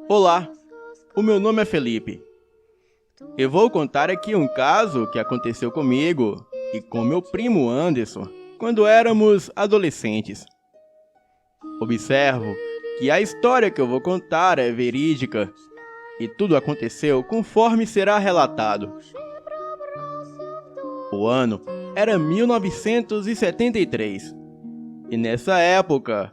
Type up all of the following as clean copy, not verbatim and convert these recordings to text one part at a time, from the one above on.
Olá, o meu nome é Felipe. Eu vou contar aqui um caso que aconteceu comigo e com meu primo Anderson quando éramos adolescentes. Observo que a história que eu vou contar é verídica e tudo aconteceu conforme será relatado. O ano era 1973 e nessa época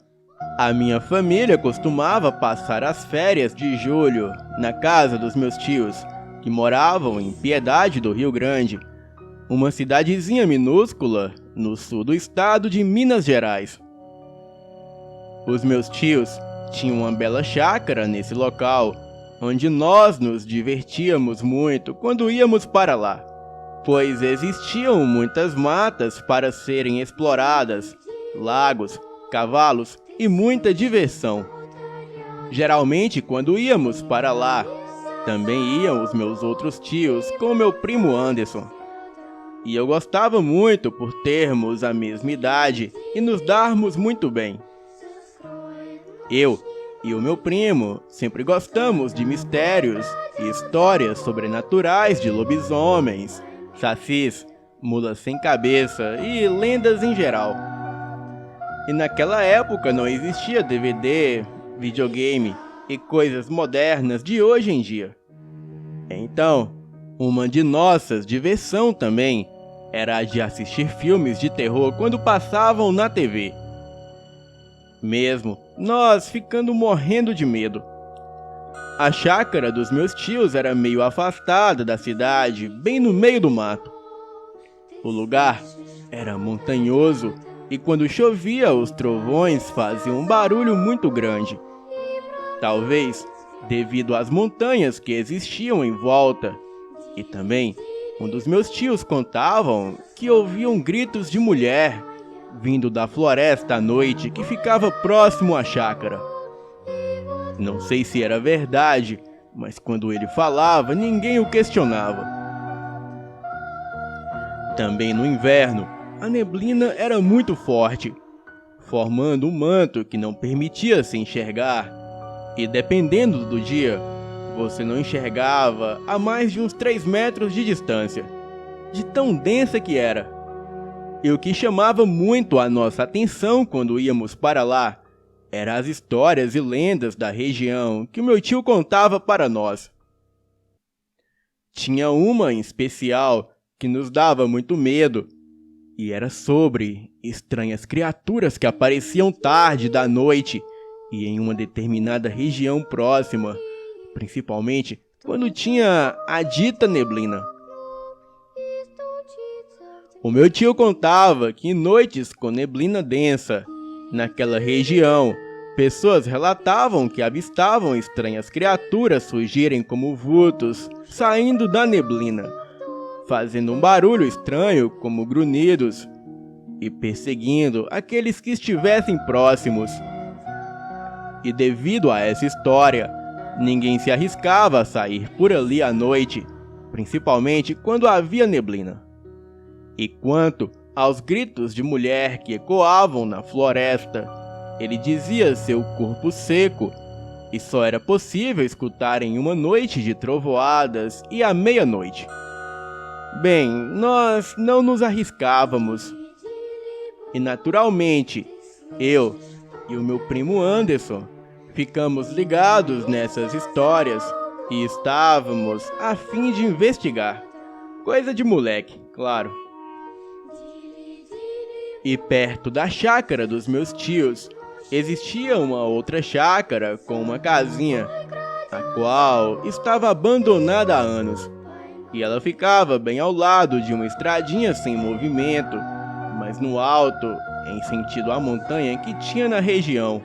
a minha família costumava passar as férias de julho na casa dos meus tios, que moravam em Piedade do Rio Grande, uma cidadezinha minúscula no sul do estado de Minas Gerais. Os meus tios tinham uma bela chácara nesse local, onde nós nos divertíamos muito quando íamos para lá, pois existiam muitas matas para serem exploradas, lagos, cavalos e muita diversão. Geralmente, quando íamos para lá, também iam os meus outros tios com meu primo Anderson. E eu gostava muito por termos a mesma idade e nos darmos muito bem. Eu e o meu primo sempre gostamos de mistérios e histórias sobrenaturais de lobisomens, sacis, mulas sem cabeça e lendas em geral. E naquela época não existia DVD, videogame e coisas modernas de hoje em dia. Então, uma de nossas diversão também era a de assistir filmes de terror quando passavam na TV. Mesmo nós ficando morrendo de medo. A chácara dos meus tios era meio afastada da cidade, bem no meio do mato. O lugar era montanhoso e quando chovia os trovões faziam um barulho muito grande. Talvez devido às montanhas que existiam em volta. E também, um dos meus tios contavam que ouviam gritos de mulher vindo da floresta à noite que ficava próximo à chácara. Não sei se era verdade, mas quando ele falava, ninguém o questionava. Também no inverno, a neblina era muito forte, formando um manto que não permitia se enxergar. E dependendo do dia, você não enxergava a mais de uns 3 metros de distância, de tão densa que era. E o que chamava muito a nossa atenção quando íamos para lá eram as histórias e lendas da região que meu tio contava para nós. Tinha uma em especial que nos dava muito medo, e era sobre estranhas criaturas que apareciam tarde da noite e em uma determinada região próxima, principalmente quando tinha a dita neblina. O meu tio contava que em noites com neblina densa, naquela região, pessoas relatavam que avistavam estranhas criaturas surgirem como vultos, saindo da neblina, fazendo um barulho estranho como grunhidos e perseguindo aqueles que estivessem próximos. E devido a essa história, ninguém se arriscava a sair por ali à noite, principalmente quando havia neblina. E quanto aos gritos de mulher que ecoavam na floresta, ele dizia ser o corpo seco, e só era possível escutar em uma noite de trovoadas e à meia-noite. Bem, nós não nos arriscávamos. E naturalmente, eu e o meu primo Anderson ficamos ligados nessas histórias e estávamos a fim de investigar. Coisa de moleque, claro. E perto da chácara dos meus tios existia uma outra chácara com uma casinha, a qual estava abandonada há anos. E ela ficava bem ao lado de uma estradinha sem movimento, mas no alto, em sentido à montanha que tinha na região.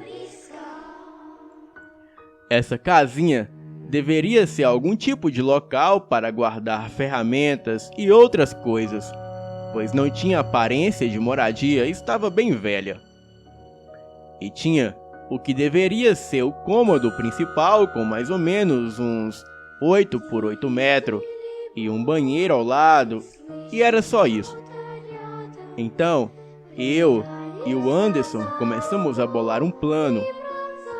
Essa casinha deveria ser algum tipo de local para guardar ferramentas e outras coisas, pois não tinha aparência de moradia e estava bem velha. E tinha o que deveria ser o cômodo principal com mais ou menos uns 8 por 8 metros e um banheiro ao lado, e era só isso. Então, eu e o Anderson começamos a bolar um plano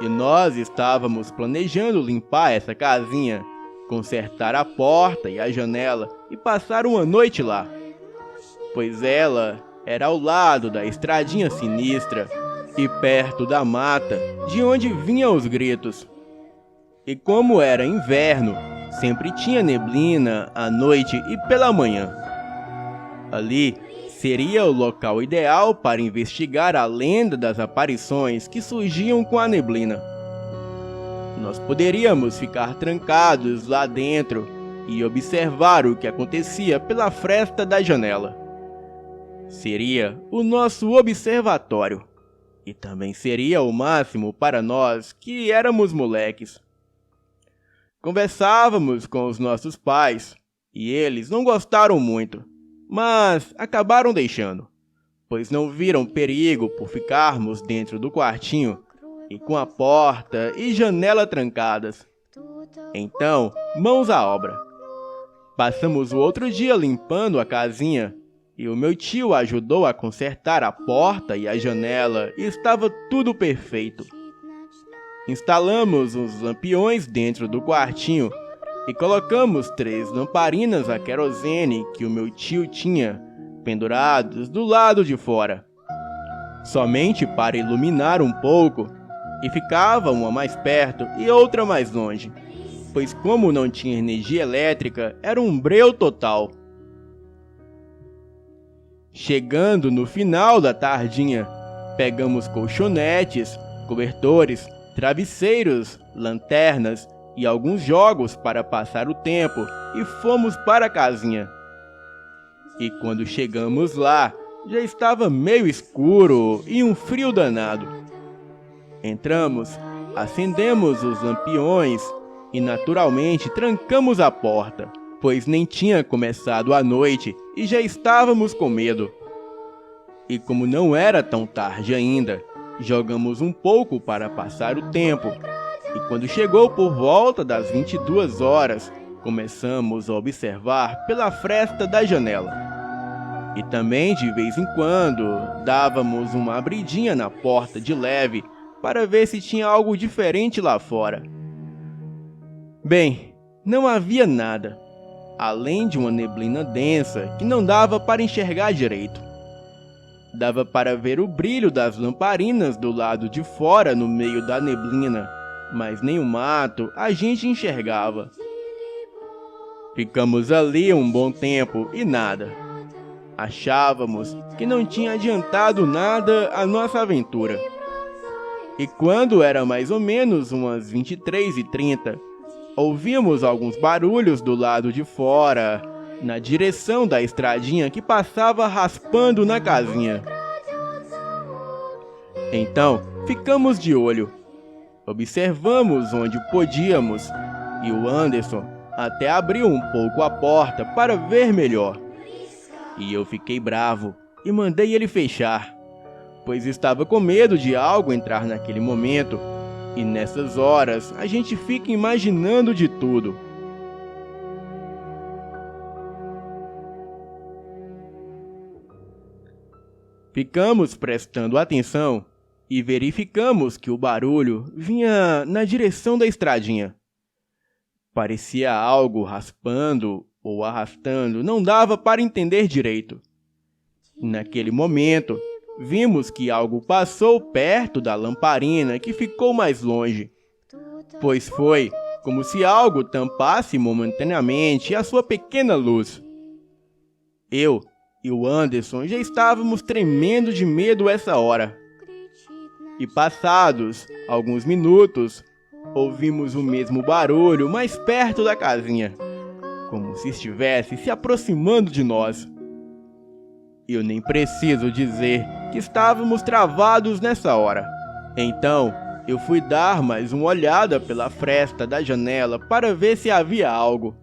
E nós estávamos planejando limpar essa casinha, consertar a porta e a janela e passar uma noite lá, pois ela era ao lado da estradinha sinistra e perto da mata de onde vinham os gritos. E como era inverno, sempre tinha neblina à noite e pela manhã. Ali seria o local ideal para investigar a lenda das aparições que surgiam com a neblina. Nós poderíamos ficar trancados lá dentro e observar o que acontecia pela fresta da janela. Seria o nosso observatório, e também seria o máximo para nós que éramos moleques. Conversávamos com os nossos pais, e eles não gostaram muito, mas acabaram deixando, pois não viram perigo por ficarmos dentro do quartinho e com a porta e janela trancadas. Então, mãos à obra. Passamos o outro dia limpando a casinha, e o meu tio ajudou a consertar a porta e a janela e estava tudo perfeito. Instalamos uns lampiões dentro do quartinho e colocamos 3 lamparinas a querosene que o meu tio tinha pendurados do lado de fora, somente para iluminar um pouco, e ficava uma mais perto e outra mais longe, pois como não tinha energia elétrica, era um breu total. Chegando no final da tardinha, pegamos colchonetes, cobertores, travesseiros, lanternas e alguns jogos para passar o tempo e fomos para a casinha. E quando chegamos lá, já estava meio escuro e um frio danado. Entramos, acendemos os lampiões e naturalmente trancamos a porta, pois nem tinha começado a noite e já estávamos com medo. E como não era tão tarde ainda, jogamos um pouco para passar o tempo, e quando chegou por volta das 22 horas, começamos a observar pela fresta da janela. E também, de vez em quando, dávamos uma abridinha na porta de leve para ver se tinha algo diferente lá fora. Bem, não havia nada, além de uma neblina densa que não dava para enxergar direito. Dava para ver o brilho das lamparinas do lado de fora no meio da neblina, mas nem o mato a gente enxergava. Ficamos ali um bom tempo e nada. Achávamos que não tinha adiantado nada a nossa aventura. E quando era mais ou menos umas 23h30, ouvimos alguns barulhos do lado de fora, na direção da estradinha que passava raspando na casinha. Então, ficamos de olho. Observamos onde podíamos, e o Anderson até abriu um pouco a porta para ver melhor. E eu fiquei bravo e mandei ele fechar, pois estava com medo de algo entrar naquele momento, e nessas horas a gente fica imaginando de tudo. Ficamos prestando atenção e verificamos que o barulho vinha na direção da estradinha. Parecia algo raspando ou arrastando, não dava para entender direito. Naquele momento, vimos que algo passou perto da lamparina que ficou mais longe, pois foi como se algo tampasse momentaneamente a sua pequena luz. Eu e o Anderson já estávamos tremendo de medo essa hora. E passados alguns minutos, ouvimos o mesmo barulho mais perto da casinha, como se estivesse se aproximando de nós. Eu nem preciso dizer que estávamos travados nessa hora. Então, eu fui dar mais uma olhada pela fresta da janela para ver se havia algo.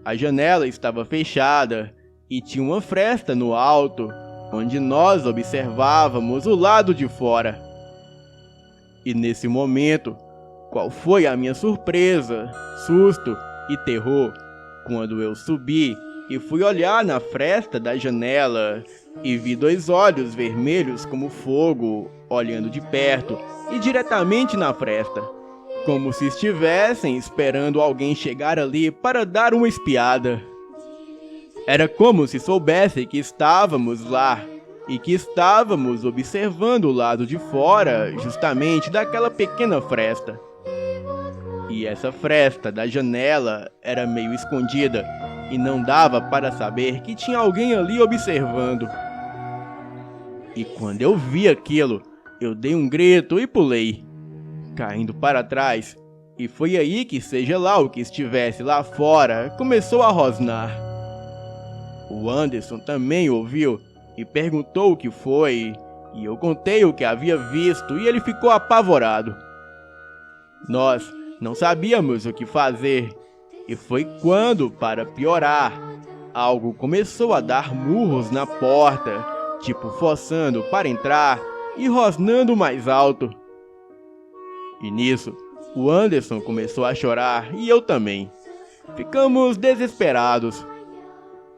A janela estava fechada e tinha uma fresta no alto, onde nós observávamos o lado de fora. E nesse momento, qual foi a minha surpresa, susto e terror, quando eu subi e fui olhar na fresta da janela e vi 2 olhos vermelhos como fogo olhando de perto e diretamente na fresta, como se estivessem esperando alguém chegar ali para dar uma espiada. Era como se soubessem que estávamos lá e que estávamos observando o lado de fora justamente daquela pequena fresta. E essa fresta da janela era meio escondida e não dava para saber que tinha alguém ali observando. E quando eu vi aquilo, eu dei um grito e pulei, caindo para trás, e foi aí que seja lá o que estivesse lá fora começou a rosnar. O Anderson também ouviu e perguntou o que foi, e eu contei o que havia visto e ele ficou apavorado. Nós não sabíamos o que fazer, e foi quando, para piorar, algo começou a dar murros na porta, tipo forçando para entrar e rosnando mais alto. E nisso, o Anderson começou a chorar e eu também. Ficamos desesperados.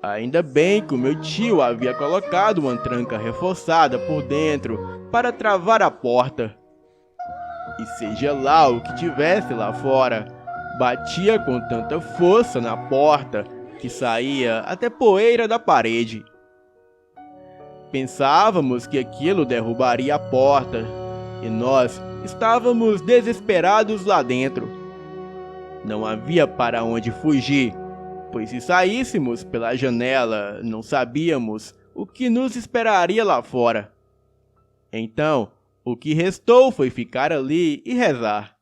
Ainda bem que o meu tio havia colocado uma tranca reforçada por dentro para travar a porta. E seja lá o que tivesse lá fora, batia com tanta força na porta que saía até poeira da parede. Pensávamos que aquilo derrubaria a porta, e nós estávamos desesperados lá dentro. Não havia para onde fugir, pois se saíssemos pela janela, não sabíamos o que nos esperaria lá fora. Então, o que restou foi ficar ali e rezar.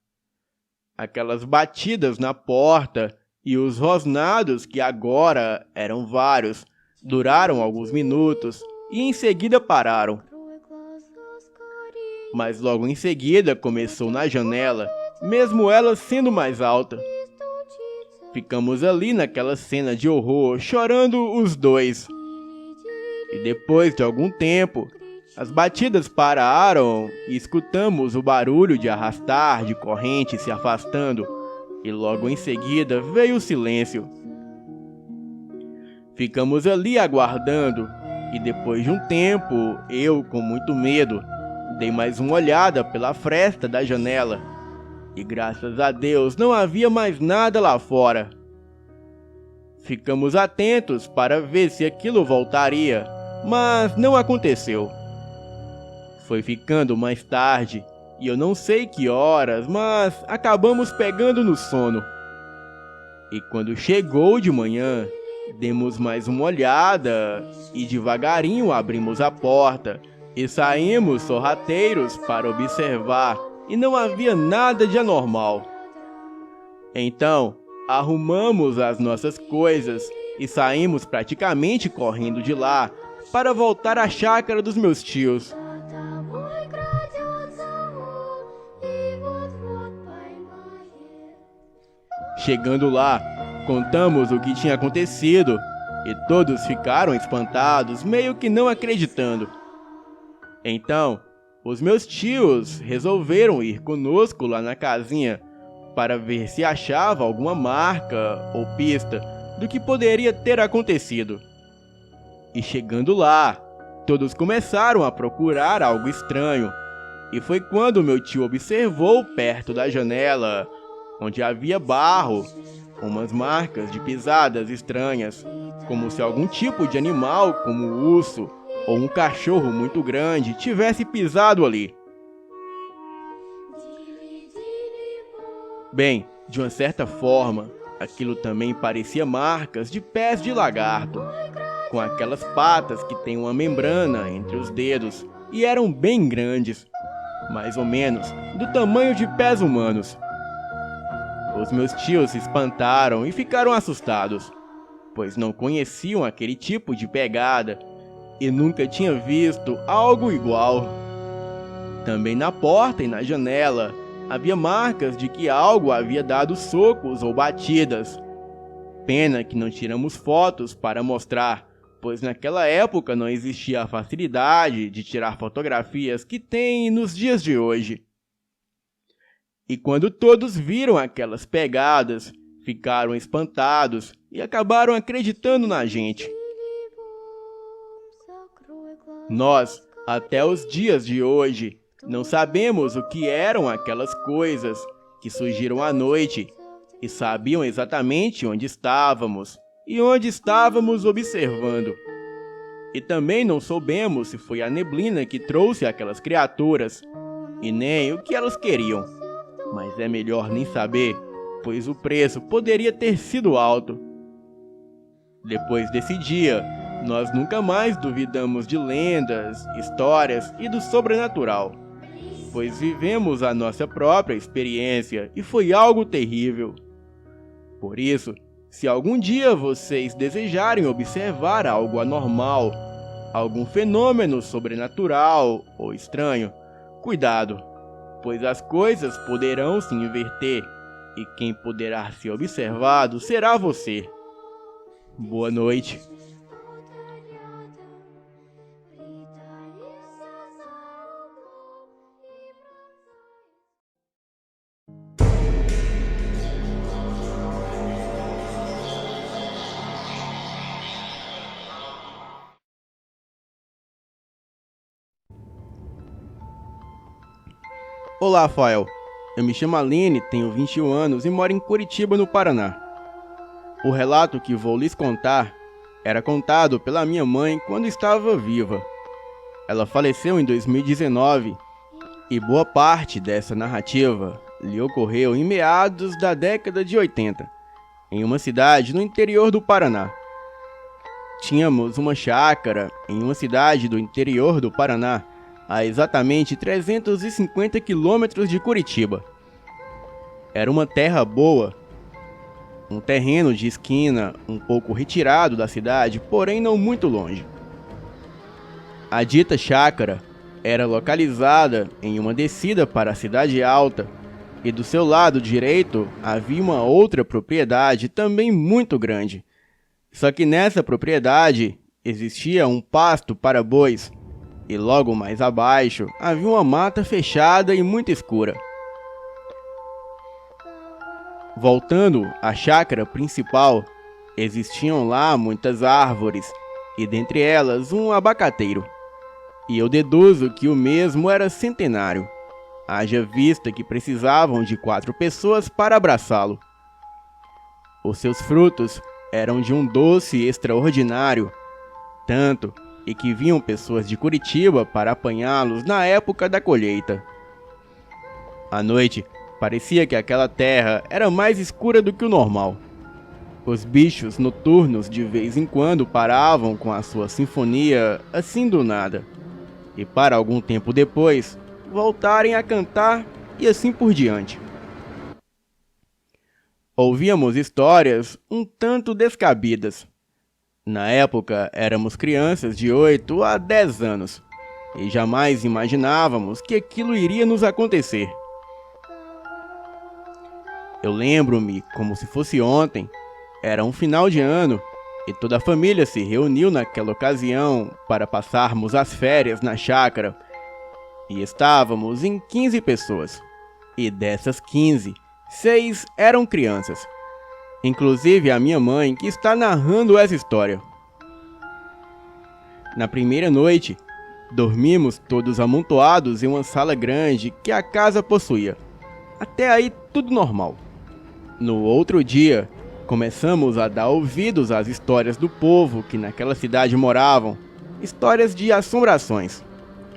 Aquelas batidas na porta e os rosnados, que agora eram vários, duraram alguns minutos e em seguida pararam. Mas logo em seguida começou na janela, mesmo ela sendo mais alta. Ficamos ali naquela cena de horror, chorando os dois. E depois de algum tempo, as batidas pararam e escutamos o barulho de arrastar de corrente se afastando, e logo em seguida veio o silêncio. Ficamos ali aguardando, e depois de um tempo, eu, com muito medo, dei mais uma olhada pela fresta da janela, e graças a Deus não havia mais nada lá fora. Ficamos atentos para ver se aquilo voltaria, mas não aconteceu. Foi ficando mais tarde, e eu não sei que horas, mas acabamos pegando no sono. E quando chegou de manhã, demos mais uma olhada e devagarinho abrimos a porta e saímos sorrateiros para observar e não havia nada de anormal. Então, arrumamos as nossas coisas e saímos praticamente correndo de lá para voltar à chácara dos meus tios. Chegando lá, contamos o que tinha acontecido e todos ficaram espantados, meio que não acreditando. Então, os meus tios resolveram ir conosco lá na casinha para ver se achava alguma marca ou pista do que poderia ter acontecido. E chegando lá, todos começaram a procurar algo estranho, e foi quando meu tio observou perto da janela, onde havia barro, umas marcas de pisadas estranhas, como se algum tipo de animal, como um urso ou um cachorro muito grande, tivesse pisado ali. Bem, de uma certa forma, aquilo também parecia marcas de pés de lagarto, com aquelas patas que têm uma membrana entre os dedos e eram bem grandes, mais ou menos do tamanho de pés humanos. Os meus tios se espantaram e ficaram assustados, pois não conheciam aquele tipo de pegada e nunca tinham visto algo igual. Também na porta e na janela havia marcas de que algo havia dado socos ou batidas. Pena que não tiramos fotos para mostrar, pois naquela época não existia a facilidade de tirar fotografias que tem nos dias de hoje. E quando todos viram aquelas pegadas, ficaram espantados e acabaram acreditando na gente. Nós, até os dias de hoje, não sabemos o que eram aquelas coisas que surgiram à noite e sabiam exatamente onde estávamos e onde estávamos observando. E também não soubemos se foi a neblina que trouxe aquelas criaturas e nem o que elas queriam. Mas é melhor nem saber, pois o preço poderia ter sido alto. Depois desse dia, nós nunca mais duvidamos de lendas, histórias e do sobrenatural, pois vivemos a nossa própria experiência e foi algo terrível. Por isso, se algum dia vocês desejarem observar algo anormal, algum fenômeno sobrenatural ou estranho, cuidado, pois as coisas poderão se inverter e quem poderá ser observado será você. Boa noite. Olá, Fael. Eu me chamo Aline, tenho 21 anos e moro em Curitiba, no Paraná. O relato que vou lhes contar era contado pela minha mãe quando estava viva. Ela faleceu em 2019 e boa parte dessa narrativa lhe ocorreu em meados da década de 80, em uma cidade no interior do Paraná. Tínhamos uma chácara em uma cidade do interior do Paraná, a exatamente 350 quilômetros de Curitiba. Era uma terra boa, um terreno de esquina um pouco retirado da cidade, porém não muito longe. A dita chácara era localizada em uma descida para a cidade alta, e do seu lado direito havia uma outra propriedade também muito grande. Só que nessa propriedade existia um pasto para bois, e logo mais abaixo havia uma mata fechada e muito escura. Voltando à chácara principal, existiam lá muitas árvores, e dentre elas um abacateiro. E eu deduzo que o mesmo era centenário, haja vista que precisavam de 4 pessoas para abraçá-lo. Os seus frutos eram de um doce extraordinário, tanto e que vinham pessoas de Curitiba para apanhá-los na época da colheita. À noite, parecia que aquela terra era mais escura do que o normal. Os bichos noturnos de vez em quando paravam com a sua sinfonia assim do nada, e para algum tempo depois voltarem a cantar e assim por diante. Ouvíamos histórias um tanto descabidas. Na época, éramos crianças de 8 a 10 anos, e jamais imaginávamos que aquilo iria nos acontecer. Eu lembro-me como se fosse ontem, era um final de ano, e toda a família se reuniu naquela ocasião para passarmos as férias na chácara, e estávamos em 15 pessoas, e dessas 15, 6 eram crianças. Inclusive a minha mãe, que está narrando essa história. Na primeira noite, dormimos todos amontoados em uma sala grande que a casa possuía. Até aí tudo normal. No outro dia, começamos a dar ouvidos às histórias do povo que naquela cidade moravam. Histórias de assombrações,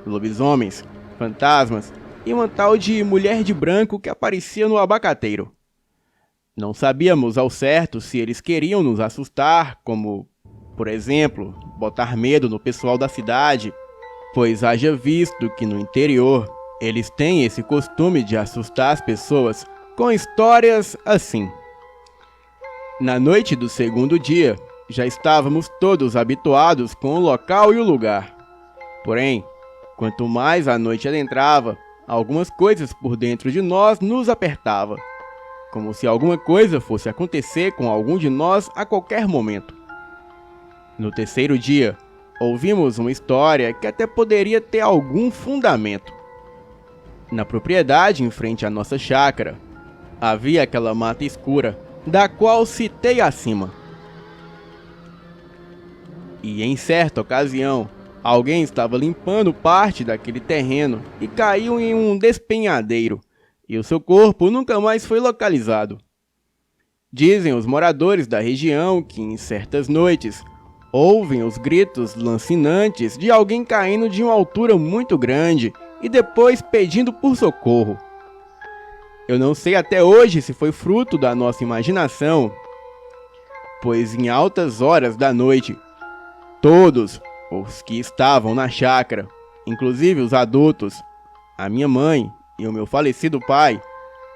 lobisomens, fantasmas e uma tal de mulher de branco que aparecia no abacateiro. Não sabíamos ao certo se eles queriam nos assustar, como, por exemplo, botar medo no pessoal da cidade, pois haja visto que no interior eles têm esse costume de assustar as pessoas com histórias assim. Na noite do segundo dia, já estávamos todos habituados com o local e o lugar. Porém, quanto mais a noite adentrava, algumas coisas por dentro de nós nos apertavam, como se alguma coisa fosse acontecer com algum de nós a qualquer momento. No terceiro dia, ouvimos uma história que até poderia ter algum fundamento. Na propriedade em frente à nossa chácara, havia aquela mata escura, da qual citei acima. E em certa ocasião, alguém estava limpando parte daquele terreno e caiu em um despenhadeiro, e o seu corpo nunca mais foi localizado. Dizem os moradores da região que em certas noites ouvem os gritos lancinantes de alguém caindo de uma altura muito grande e depois pedindo por socorro. Eu não sei até hoje se foi fruto da nossa imaginação, pois em altas horas da noite, todos os que estavam na chácara, inclusive os adultos, a minha mãe e o meu falecido pai,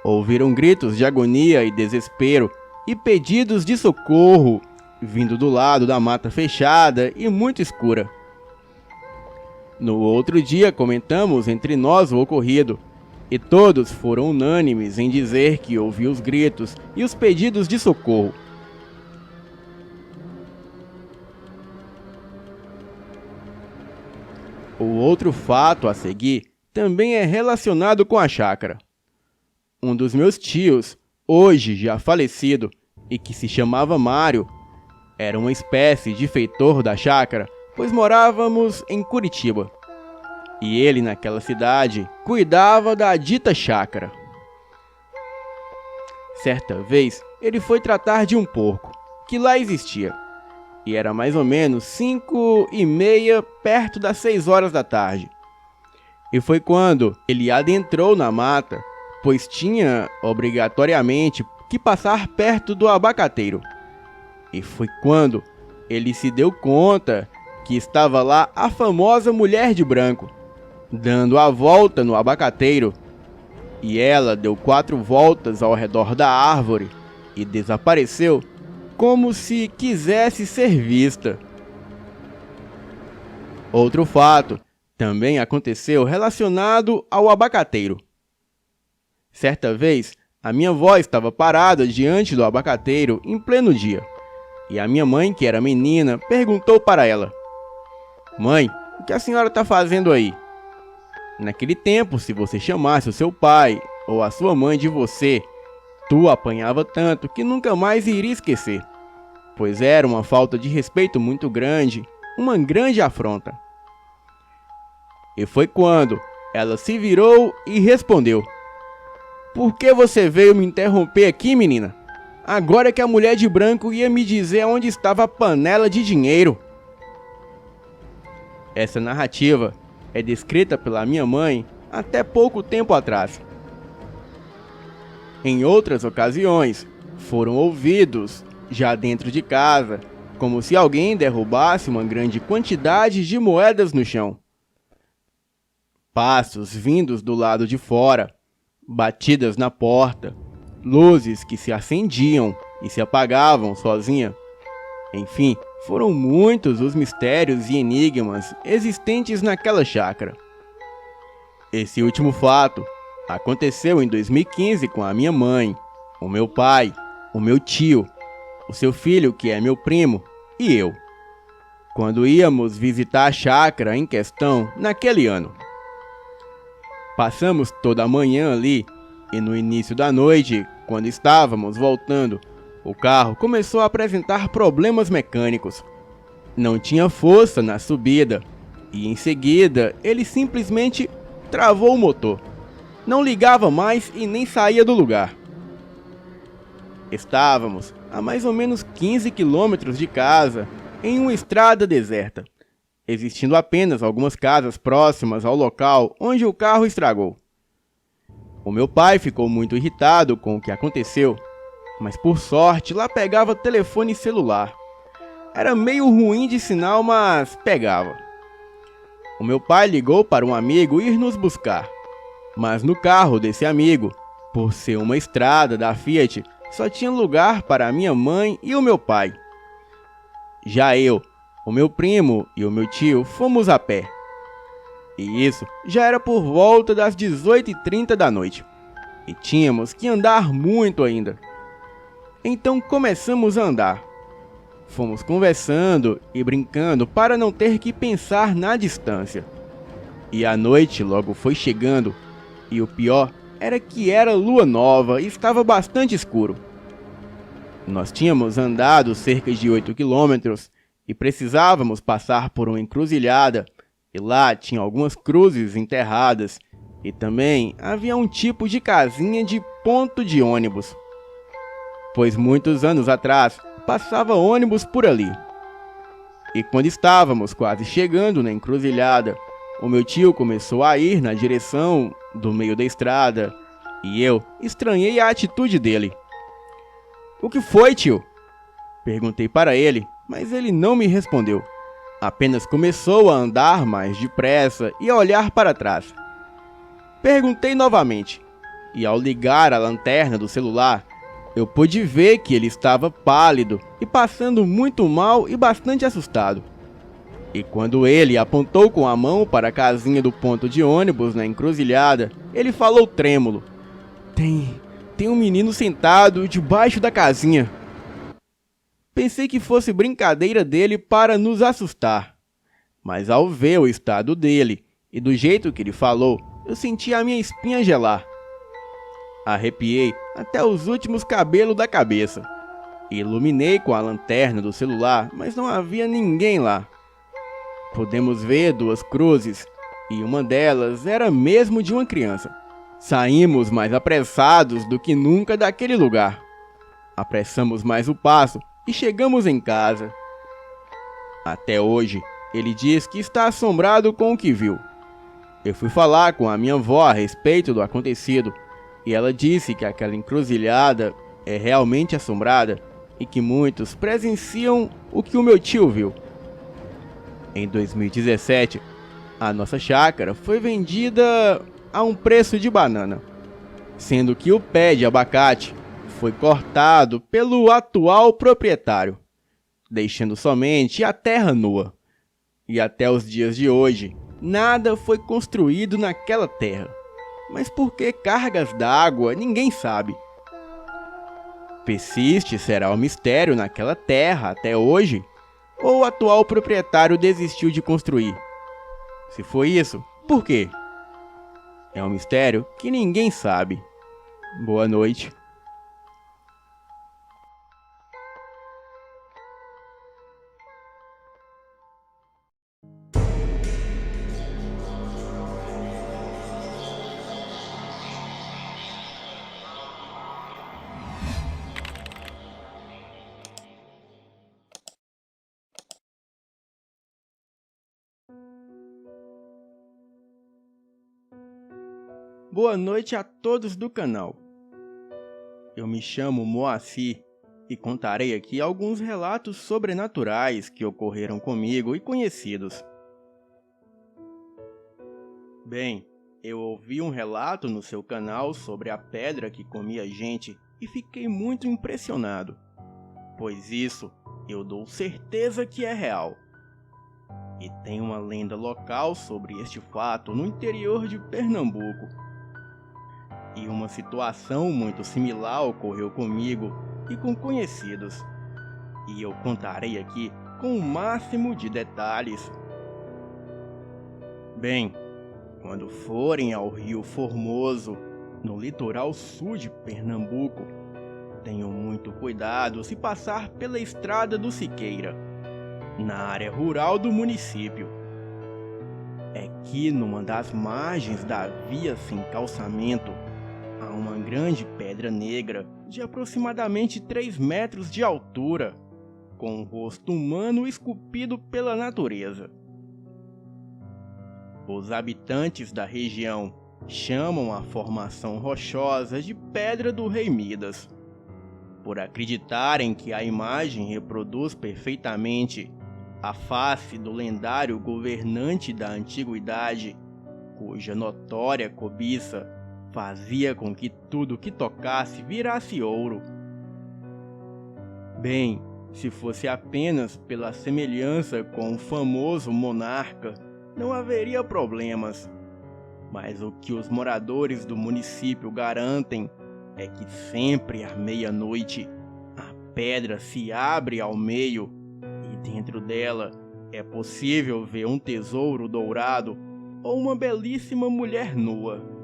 ouviram gritos de agonia e desespero e pedidos de socorro vindo do lado da mata fechada e muito escura. No outro dia comentamos entre nós o ocorrido, e todos foram unânimes em dizer que ouviu os gritos e os pedidos de socorro. O outro fato a seguir também é relacionado com a chácara. Um dos meus tios, hoje já falecido, e que se chamava Mário, era uma espécie de feitor da chácara, pois morávamos em Curitiba. E ele, naquela cidade, cuidava da dita chácara. Certa vez, ele foi tratar de um porco, que lá existia, e era mais ou menos 5h30, perto das 6 horas da tarde. E foi quando ele adentrou na mata, pois tinha obrigatoriamente que passar perto do abacateiro. E foi quando ele se deu conta que estava lá a famosa mulher de branco, dando a volta no abacateiro, e ela deu 4 voltas ao redor da árvore e desapareceu como se quisesse ser vista. Outro fato também aconteceu relacionado ao abacateiro. Certa vez, a minha avó estava parada diante do abacateiro em pleno dia, e a minha mãe, que era menina, perguntou para ela: "Mãe, o que a senhora está fazendo aí?" Naquele tempo, se você chamasse o seu pai ou a sua mãe de você, tu apanhava tanto que nunca mais iria esquecer, pois era uma falta de respeito muito grande, uma grande afronta. E foi quando ela se virou e respondeu: "Por que você veio me interromper aqui, menina? Agora que a mulher de branco ia me dizer onde estava a panela de dinheiro." Essa narrativa é descrita pela minha mãe até pouco tempo atrás. Em outras ocasiões, foram ouvidos, já dentro de casa, como se alguém derrubasse uma grande quantidade de moedas no chão. Passos vindos do lado de fora, batidas na porta, luzes que se acendiam e se apagavam sozinha. Enfim, foram muitos os mistérios e enigmas existentes naquela chácara. Esse último fato aconteceu em 2015 com a minha mãe, o meu pai, o meu tio, o seu filho, que é meu primo, e eu, quando íamos visitar a chácara em questão naquele ano. Passamos toda a manhã ali, e no início da noite, quando estávamos voltando, o carro começou a apresentar problemas mecânicos. Não tinha força na subida, e em seguida ele simplesmente travou o motor. Não ligava mais e nem saía do lugar. Estávamos a mais ou menos 15 quilômetros de casa, em uma estrada deserta, existindo apenas algumas casas próximas ao local onde o carro estragou. O meu pai ficou muito irritado com o que aconteceu, mas por sorte lá pegava telefone celular. Era meio ruim de sinal, mas pegava. O meu pai ligou para um amigo ir nos buscar, mas no carro desse amigo, por ser uma estrada da Fiat, só tinha lugar para a minha mãe e o meu pai. Já eu, o meu primo e o meu tio fomos a pé. E isso já era por volta das 18h30 da noite, e tínhamos que andar muito ainda. Então começamos a andar. Fomos conversando e brincando para não ter que pensar na distância. E a noite logo foi chegando, e o pior era que era lua nova e estava bastante escuro. Nós tínhamos andado cerca de 8 quilômetros e precisávamos passar por uma encruzilhada, e lá tinha algumas cruzes enterradas, e também havia um tipo de casinha de ponto de ônibus, pois muitos anos atrás passava ônibus por ali. E quando estávamos quase chegando na encruzilhada, o meu tio começou a ir na direção do meio da estrada, e eu estranhei a atitude dele. "O que foi, tio?" Perguntei para ele, mas ele não me respondeu. Apenas começou a andar mais depressa e a olhar para trás. Perguntei novamente, e ao ligar a lanterna do celular, eu pude ver que ele estava pálido e passando muito mal e bastante assustado. E quando ele apontou com a mão para a casinha do ponto de ônibus na encruzilhada, ele falou trêmulo: Tem um menino sentado debaixo da casinha." Pensei que fosse brincadeira dele para nos assustar, mas ao ver o estado dele e do jeito que ele falou, eu senti a minha espinha gelar. Arrepiei até os últimos cabelos da cabeça. Iluminei com a lanterna do celular, mas não havia ninguém lá. Podemos ver duas cruzes, e uma delas era mesmo de uma criança. Saímos mais apressados do que nunca daquele lugar. Apressamos mais o passo e chegamos em casa. Até hoje, ele diz que está assombrado com o que viu. Eu fui falar com a minha avó a respeito do acontecido, e ela disse que aquela encruzilhada é realmente assombrada e que muitos presenciam o que o meu tio viu. Em 2017, a nossa chácara foi vendida a um preço de banana, sendo que o pé de abacate foi cortado pelo atual proprietário, deixando somente a terra nua. E até os dias de hoje, nada foi construído naquela terra. Mas por que cargas d'água, ninguém sabe. Persiste será o mistério naquela terra até hoje? Ou o atual proprietário desistiu de construir? Se foi isso, por quê? É um mistério que ninguém sabe. Boa noite. Boa noite a todos do canal. Eu me chamo Moacir e contarei aqui alguns relatos sobrenaturais que ocorreram comigo e conhecidos. Bem, eu ouvi um relato no seu canal sobre a pedra que comia gente e fiquei muito impressionado, pois isso eu dou certeza que é real. E tem uma lenda local sobre este fato no interior de Pernambuco. E uma situação muito similar ocorreu comigo e com conhecidos. E eu contarei aqui com o máximo de detalhes. Bem, quando forem ao Rio Formoso, no litoral sul de Pernambuco, tenham muito cuidado se passar pela Estrada do Siqueira, na área rural do município. É que numa das margens da via sem calçamento, há uma grande pedra negra de aproximadamente 3 metros de altura, com um rosto humano esculpido pela natureza. Os habitantes da região chamam a formação rochosa de Pedra do Rei Midas, por acreditarem que a imagem reproduz perfeitamente a face do lendário governante da antiguidade, cuja notória cobiça fazia com que tudo que tocasse virasse ouro. Bem, se fosse apenas pela semelhança com o famoso monarca, não haveria problemas. Mas o que os moradores do município garantem é que sempre à meia-noite a pedra se abre ao meio e dentro dela é possível ver um tesouro dourado ou uma belíssima mulher nua.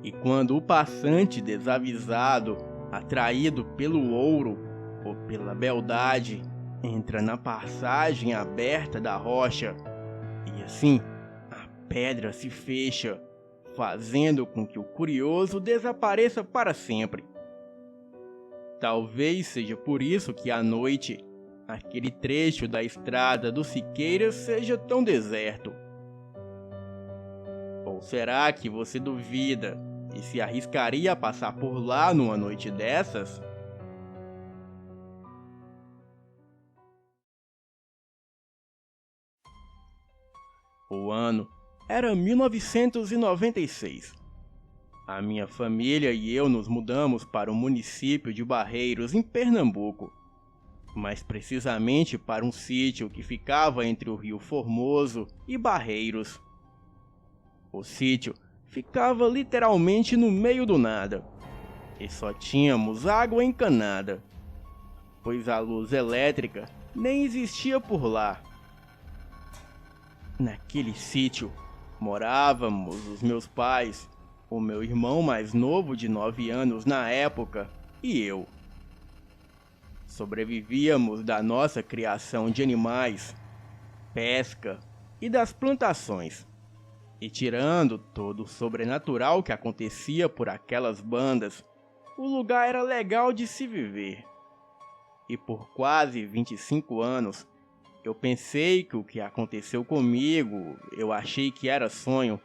E quando o passante desavisado, atraído pelo ouro ou pela beldade, entra na passagem aberta da rocha e assim a pedra se fecha, fazendo com que o curioso desapareça para sempre. Talvez seja por isso que à noite aquele trecho da estrada do Siqueiras seja tão deserto. Ou será que você duvida e se arriscaria a passar por lá numa noite dessas? O ano era 1996. A minha família e eu nos mudamos para o município de Barreiros, em Pernambuco, mais precisamente para um sítio que ficava entre o Rio Formoso e Barreiros. O sítio ficava literalmente no meio do nada, e só tínhamos água encanada, pois a luz elétrica nem existia por lá. Naquele sítio morávamos os meus pais, o meu irmão mais novo de 9 anos na época e eu. Sobrevivíamos da nossa criação de animais, pesca e das plantações. E tirando todo o sobrenatural que acontecia por aquelas bandas, o lugar era legal de se viver. E por quase 25 anos, eu pensei que o que aconteceu comigo, eu achei que era sonho,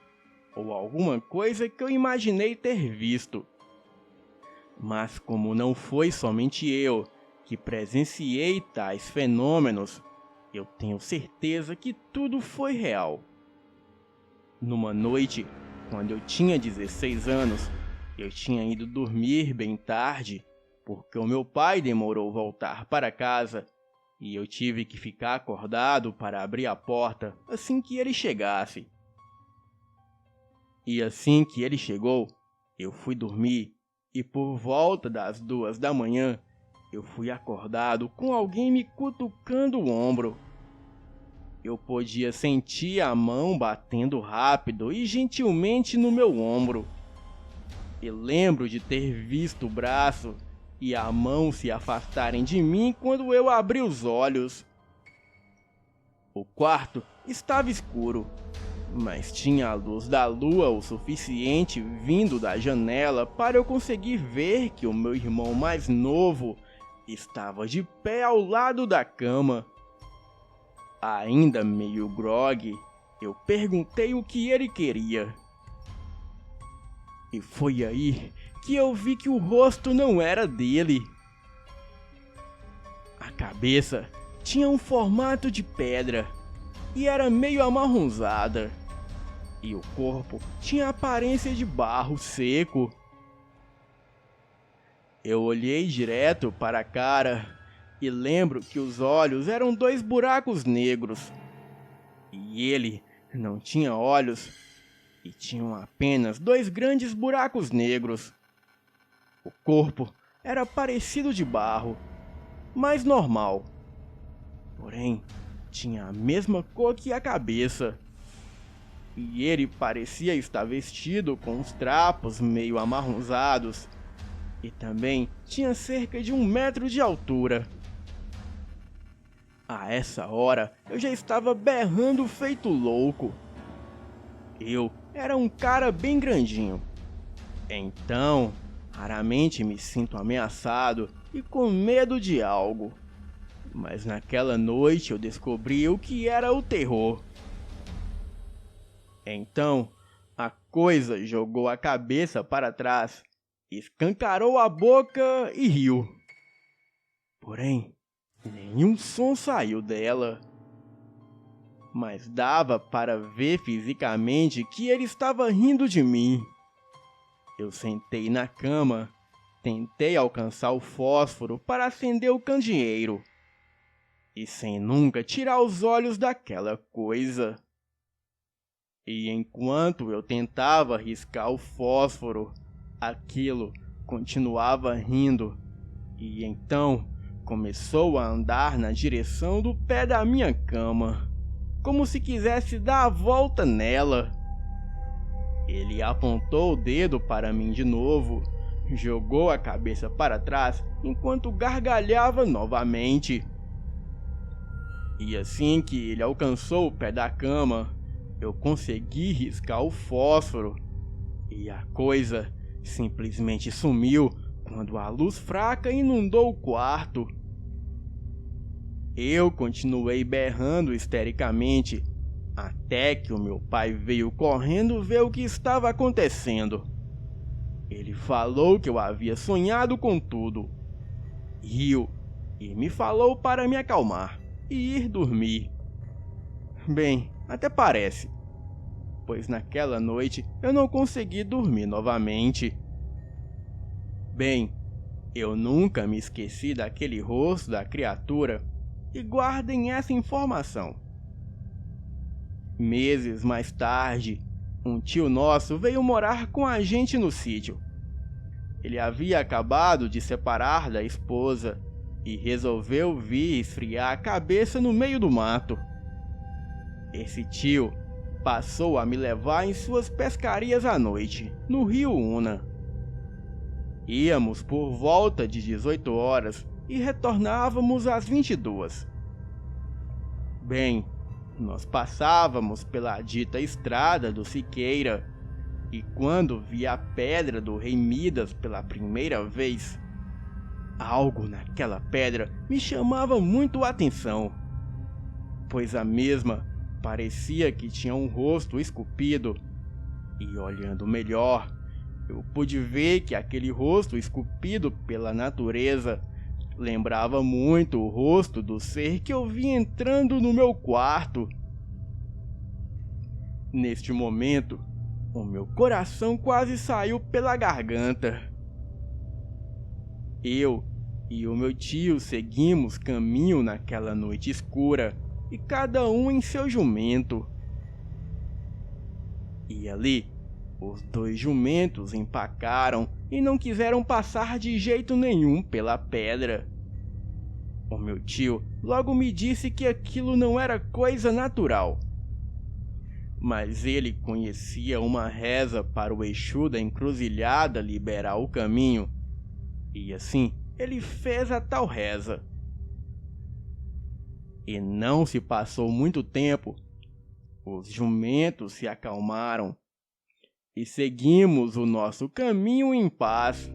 ou alguma coisa que eu imaginei ter visto. Mas como não foi somente eu que presenciei tais fenômenos, eu tenho certeza que tudo foi real. Numa noite, quando eu tinha 16 anos, eu tinha ido dormir bem tarde, porque o meu pai demorou voltar para casa, e eu tive que ficar acordado para abrir a porta assim que ele chegasse. E assim que ele chegou, eu fui dormir, e por volta das 2 da manhã, eu fui acordado com alguém me cutucando o ombro. Eu podia sentir a mão batendo rápido e gentilmente no meu ombro. E lembro de ter visto o braço e a mão se afastarem de mim quando eu abri os olhos. O quarto estava escuro, mas tinha a luz da lua o suficiente vindo da janela para eu conseguir ver que o meu irmão mais novo estava de pé ao lado da cama. Ainda meio grogue, eu perguntei o que ele queria. E foi aí que eu vi que o rosto não era dele. A cabeça tinha um formato de pedra e era meio amarronzada. E o corpo tinha aparência de barro seco. Eu olhei direto para a cara e lembro que os olhos eram 2 buracos negros. E ele não tinha olhos e tinham apenas 2 grandes buracos negros. O corpo era parecido de barro, mas normal. Porém, tinha a mesma cor que a cabeça. E ele parecia estar vestido com uns trapos meio amarronzados. E também tinha cerca de 1 metro de altura. A essa hora, eu já estava berrando feito louco. Eu era um cara bem grandinho. Então, raramente me sinto ameaçado e com medo de algo. Mas naquela noite eu descobri o que era o terror. Então, a coisa jogou a cabeça para trás, escancarou a boca e riu. Porém, nenhum som saiu dela. Mas dava para ver fisicamente que ele estava rindo de mim. Eu sentei na cama, tentei alcançar o fósforo para acender o candeeiro. E sem nunca tirar os olhos daquela coisa. E enquanto eu tentava riscar o fósforo, aquilo continuava rindo. E então começou a andar na direção do pé da minha cama, como se quisesse dar a volta nela. Ele apontou o dedo para mim de novo, jogou a cabeça para trás enquanto gargalhava novamente. E assim que ele alcançou o pé da cama, eu consegui riscar o fósforo e a coisa simplesmente sumiu quando a luz fraca inundou o quarto. Eu continuei berrando histericamente até que o meu pai veio correndo ver o que estava acontecendo. Ele falou que eu havia sonhado com tudo, riu e me falou para me acalmar e ir dormir. Bem, até parece, pois naquela noite eu não consegui dormir novamente. Bem, eu nunca me esqueci daquele rosto da criatura e guardem essa informação. Meses mais tarde, um tio nosso veio morar com a gente no sítio. Ele havia acabado de separar da esposa e resolveu vir esfriar a cabeça no meio do mato. Esse tio passou a me levar em suas pescarias à noite, no rio Una. Íamos por volta de 18 horas e retornávamos às 22. Bem, nós passávamos pela dita estrada do Siqueira, e quando vi a pedra do rei Midas pela primeira vez, algo naquela pedra me chamava muito a atenção, pois a mesma parecia que tinha um rosto esculpido, e olhando melhor, eu pude ver que aquele rosto esculpido pela natureza lembrava muito o rosto do ser que eu vi entrando no meu quarto. Neste momento, o meu coração quase saiu pela garganta. Eu e o meu tio seguimos caminho naquela noite escura, e cada um em seu jumento. E ali, os dois jumentos empacaram e não quiseram passar de jeito nenhum pela pedra. O meu tio logo me disse que aquilo não era coisa natural, mas ele conhecia uma reza para o Exu da encruzilhada liberar o caminho, e assim ele fez a tal reza. E não se passou muito tempo, os jumentos se acalmaram e seguimos o nosso caminho em paz.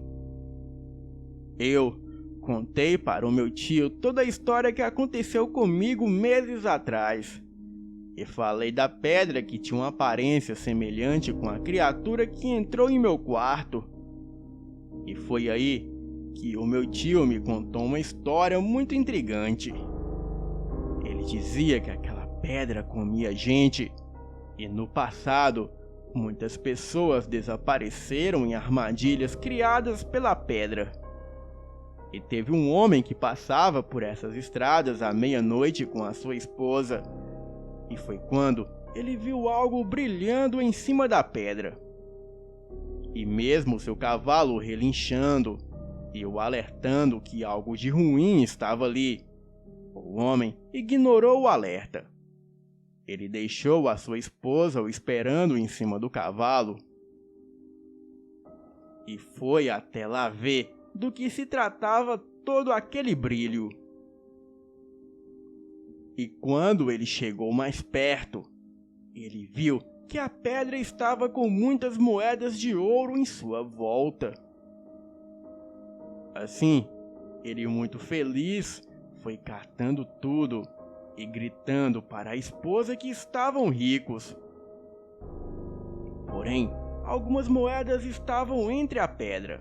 Eu contei para o meu tio toda a história que aconteceu comigo meses atrás, e falei da pedra que tinha uma aparência semelhante com a criatura que entrou em meu quarto. E foi aí que o meu tio me contou uma história muito intrigante. Ele dizia que aquela pedra comia gente, e no passado muitas pessoas desapareceram em armadilhas criadas pela pedra. E teve um homem que passava por essas estradas à meia-noite com a sua esposa, e foi quando ele viu algo brilhando em cima da pedra. E mesmo seu cavalo relinchando e o alertando que algo de ruim estava ali, o homem ignorou o alerta. Ele deixou a sua esposa o esperando em cima do cavalo e foi até lá ver do que se tratava todo aquele brilho. E quando ele chegou mais perto, ele viu que a pedra estava com muitas moedas de ouro em sua volta. Assim, ele muito feliz foi catando tudo e gritando para a esposa que estavam ricos. Porém, algumas moedas estavam entre a pedra,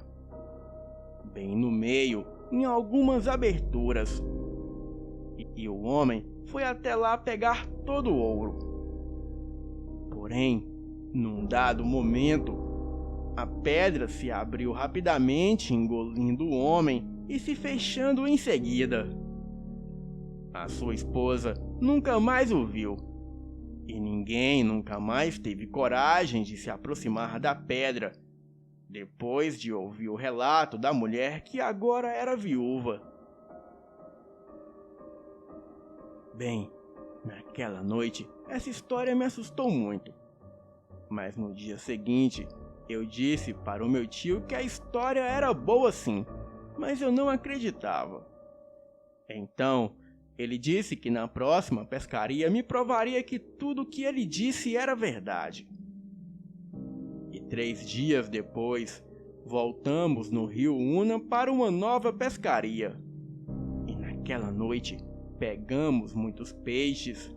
bem no meio, em algumas aberturas. E o homem foi até lá pegar todo o ouro. Porém, num dado momento, a pedra se abriu rapidamente, engolindo o homem e se fechando em seguida. A sua esposa nunca mais o viu, e ninguém nunca mais teve coragem de se aproximar da pedra, depois de ouvir o relato da mulher que agora era viúva. Bem, naquela noite, essa história me assustou muito. Mas no dia seguinte, eu disse para o meu tio que a história era boa sim, mas eu não acreditava. Então, Ele disse que na próxima pescaria me provaria que tudo o que ele disse era verdade. E 3 dias depois, voltamos no rio Una para uma nova pescaria. E naquela noite, pegamos muitos peixes.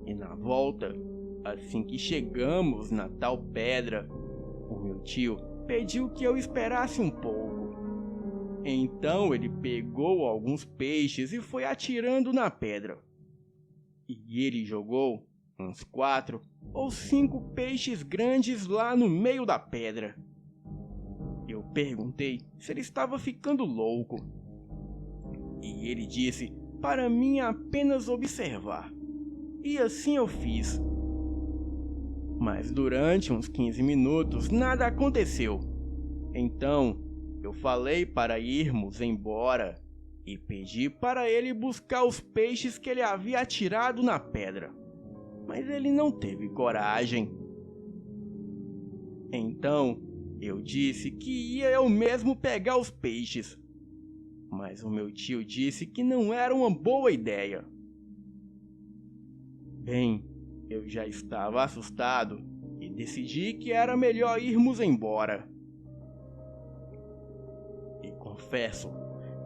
E na volta, assim que chegamos na tal pedra, o meu tio pediu que eu esperasse um pouco. Então ele pegou alguns peixes e foi atirando na pedra. E ele jogou uns 4 ou 5 peixes grandes lá no meio da pedra. Eu perguntei se ele estava ficando louco. E ele disse para mim apenas observar. E assim eu fiz. Mas durante uns 15 minutos nada aconteceu. Então eu falei para irmos embora e pedi para ele buscar os peixes que ele havia atirado na pedra. Mas ele não teve coragem. Então eu disse que ia eu mesmo pegar os peixes. Mas o meu tio disse que não era uma boa ideia. Bem, eu já estava assustado e decidi que era melhor irmos embora. E confesso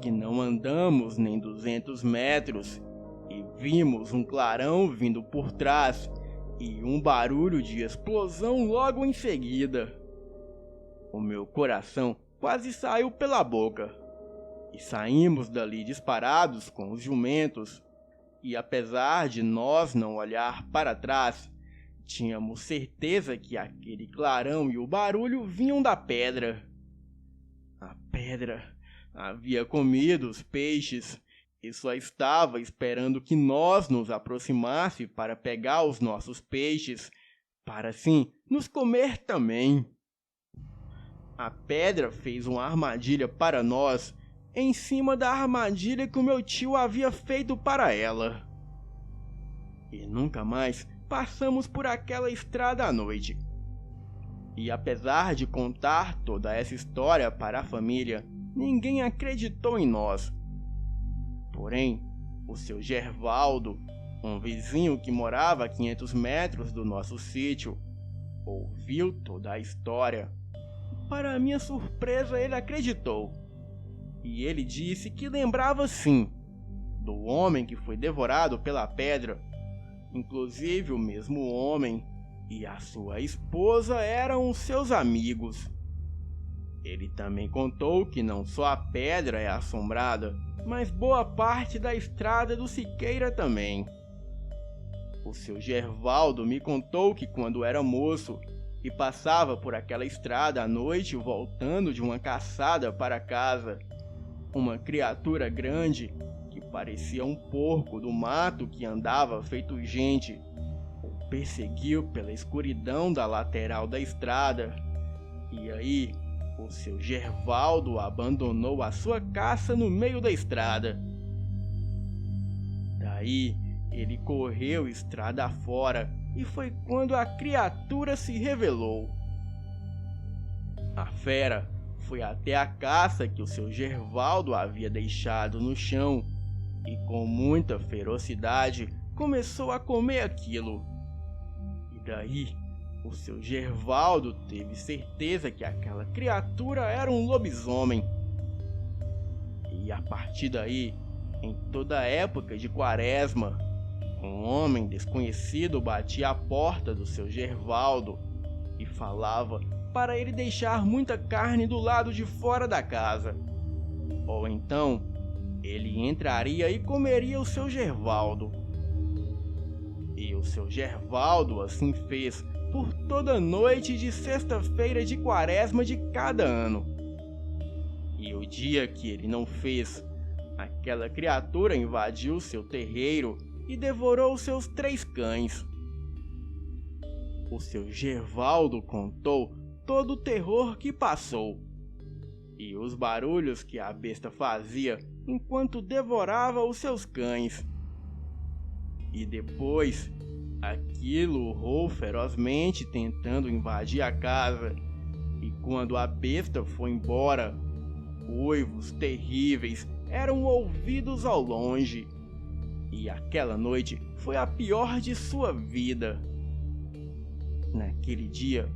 que não andamos nem 200 metros e vimos um clarão vindo por trás e um barulho de explosão logo em seguida. O meu coração quase saiu pela boca e saímos dali disparados com os jumentos. E apesar de nós não olhar para trás, tínhamos certeza que aquele clarão e o barulho vinham da pedra. A pedra havia comido os peixes e só estava esperando que nós nos aproximássemos para pegar os nossos peixes, para assim nos comer também. A pedra fez uma armadilha para nós em cima da armadilha que o meu tio havia feito para ela. E nunca mais passamos por aquela estrada à noite. E apesar de contar toda essa história para a família, ninguém acreditou em nós. Porém, o seu Gervaldo, um vizinho que morava a 500 metros do nosso sítio, ouviu toda a história. Para minha surpresa, ele acreditou. E ele disse que lembrava sim do homem que foi devorado pela pedra. Inclusive o mesmo homem e a sua esposa eram os seus amigos. Ele também contou que não só a pedra é assombrada, mas boa parte da estrada do Siqueira também. O seu Gervaldo me contou que quando era moço e passava por aquela estrada à noite voltando de uma caçada para casa, uma criatura grande, que parecia um porco do mato que andava feito gente, o perseguiu pela escuridão da lateral da estrada. E aí, o seu Gervaldo abandonou a sua caça no meio da estrada. Daí, ele correu estrada fora e foi quando a criatura se revelou. A fera foi até a caça que o seu Gervaldo havia deixado no chão e com muita ferocidade começou a comer aquilo. E daí, o seu Gervaldo teve certeza que aquela criatura era um lobisomem. E a partir daí, em toda a época de Quaresma, um homem desconhecido batia à porta do seu Gervaldo e falava para ele deixar muita carne do lado de fora da casa. Ou então, ele entraria e comeria o seu Gervaldo. E o seu Gervaldo assim fez por toda noite de sexta-feira de Quaresma de cada ano. E o dia que ele não fez, aquela criatura invadiu seu terreiro e devorou seus 3 cães. O seu Gervaldo contou todo o terror que passou e os barulhos que a besta fazia enquanto devorava os seus cães. E depois, aquilo urrou ferozmente tentando invadir a casa, e quando a besta foi embora, uivos terríveis eram ouvidos ao longe. E aquela noite foi a pior de sua vida. Naquele dia,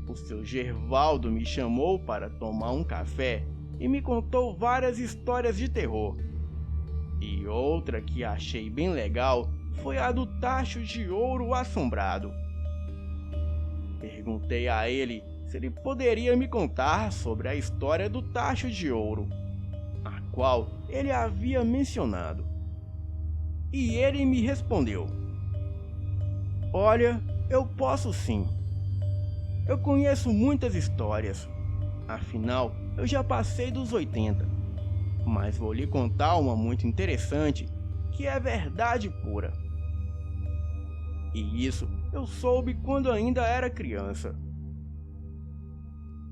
o seu Gervaldo me chamou para tomar um café e me contou várias histórias de terror. E outra que achei bem legal foi a do tacho de ouro assombrado. Perguntei a ele se ele poderia me contar sobre a história do tacho de ouro, a qual ele havia mencionado. E ele me respondeu: "Olha, eu posso sim. Eu conheço muitas histórias, afinal eu já passei dos 80, mas vou lhe contar uma muito interessante que é verdade pura. E isso eu soube quando ainda era criança,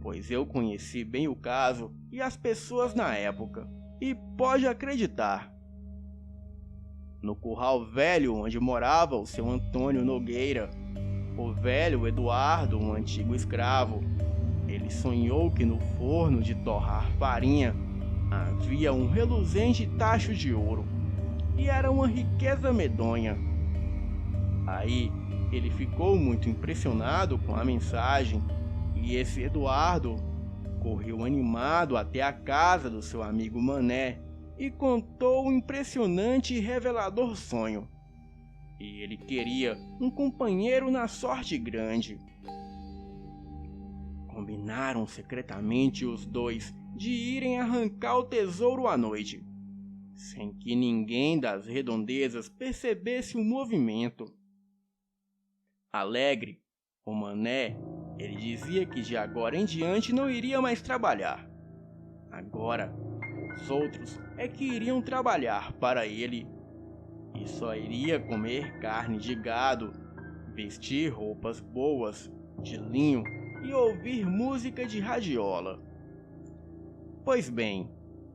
pois eu conheci bem o caso e as pessoas na época, e pode acreditar. No curral velho onde morava o seu Antônio Nogueira, o velho Eduardo, um antigo escravo, ele sonhou que no forno de torrar farinha havia um reluzente tacho de ouro, e era uma riqueza medonha. Aí ele ficou muito impressionado com a mensagem, e esse Eduardo correu animado até a casa do seu amigo Mané e contou um impressionante e revelador sonho. E ele queria um companheiro na sorte grande. Combinaram secretamente os dois de irem arrancar o tesouro à noite, sem que ninguém das redondezas percebesse o movimento. Alegre, o Mané, ele dizia que de agora em diante não iria mais trabalhar. Agora, os outros é que iriam trabalhar para ele, e só iria comer carne de gado, vestir roupas boas, de linho e ouvir música de radiola. Pois bem,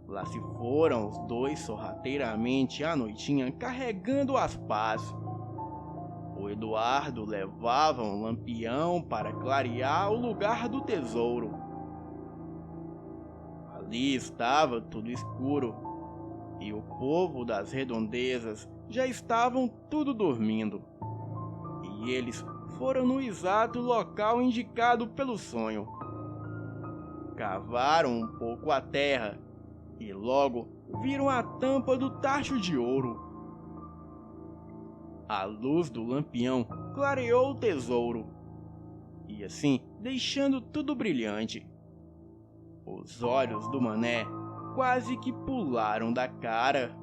lá se foram os dois sorrateiramente à noitinha carregando as pás. O Eduardo levava um lampião para clarear o lugar do tesouro. Ali estava tudo escuro, e o povo das redondezas já estavam tudo dormindo. E eles foram no exato local indicado pelo sonho. Cavaram um pouco a terra e logo viram a tampa do tacho de ouro. A luz do lampião clareou o tesouro, e assim deixando tudo brilhante. Os olhos do Mané quase que pularam da cara,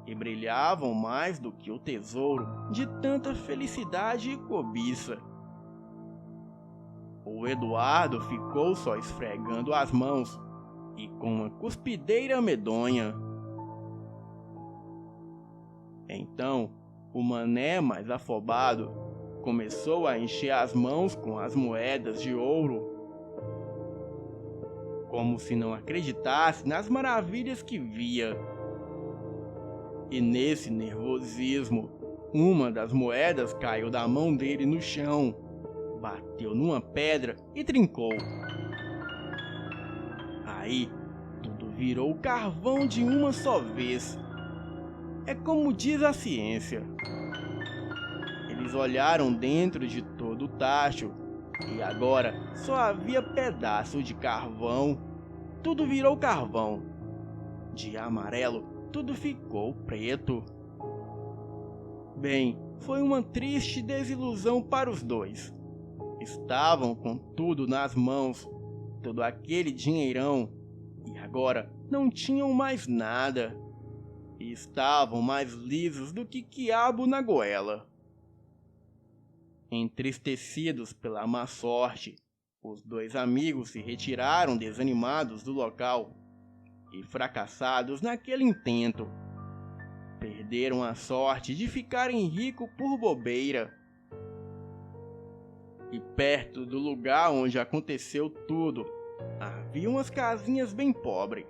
e brilhavam mais do que o tesouro de tanta felicidade e cobiça. O Eduardo ficou só esfregando as mãos, e com uma cuspideira medonha. Então, o Mané, mais afobado, começou a encher as mãos com as moedas de ouro, como se não acreditasse nas maravilhas que via. E nesse nervosismo, uma das moedas caiu da mão dele no chão, bateu numa pedra e trincou. Aí, tudo virou carvão de uma só vez. É como diz a ciência. Eles olharam dentro de todo o tacho, e agora só havia pedaço de carvão. Tudo virou carvão. De amarelo, tudo ficou preto. Bem, foi uma triste desilusão para os dois. Estavam com tudo nas mãos, todo aquele dinheirão, e agora não tinham mais nada. E estavam mais lisos do que quiabo na goela. Entristecidos pela má sorte, os dois amigos se retiraram desanimados do local e fracassados naquele intento. Perderam a sorte de ficarem ricos por bobeira. E perto do lugar onde aconteceu tudo, havia umas casinhas bem pobres,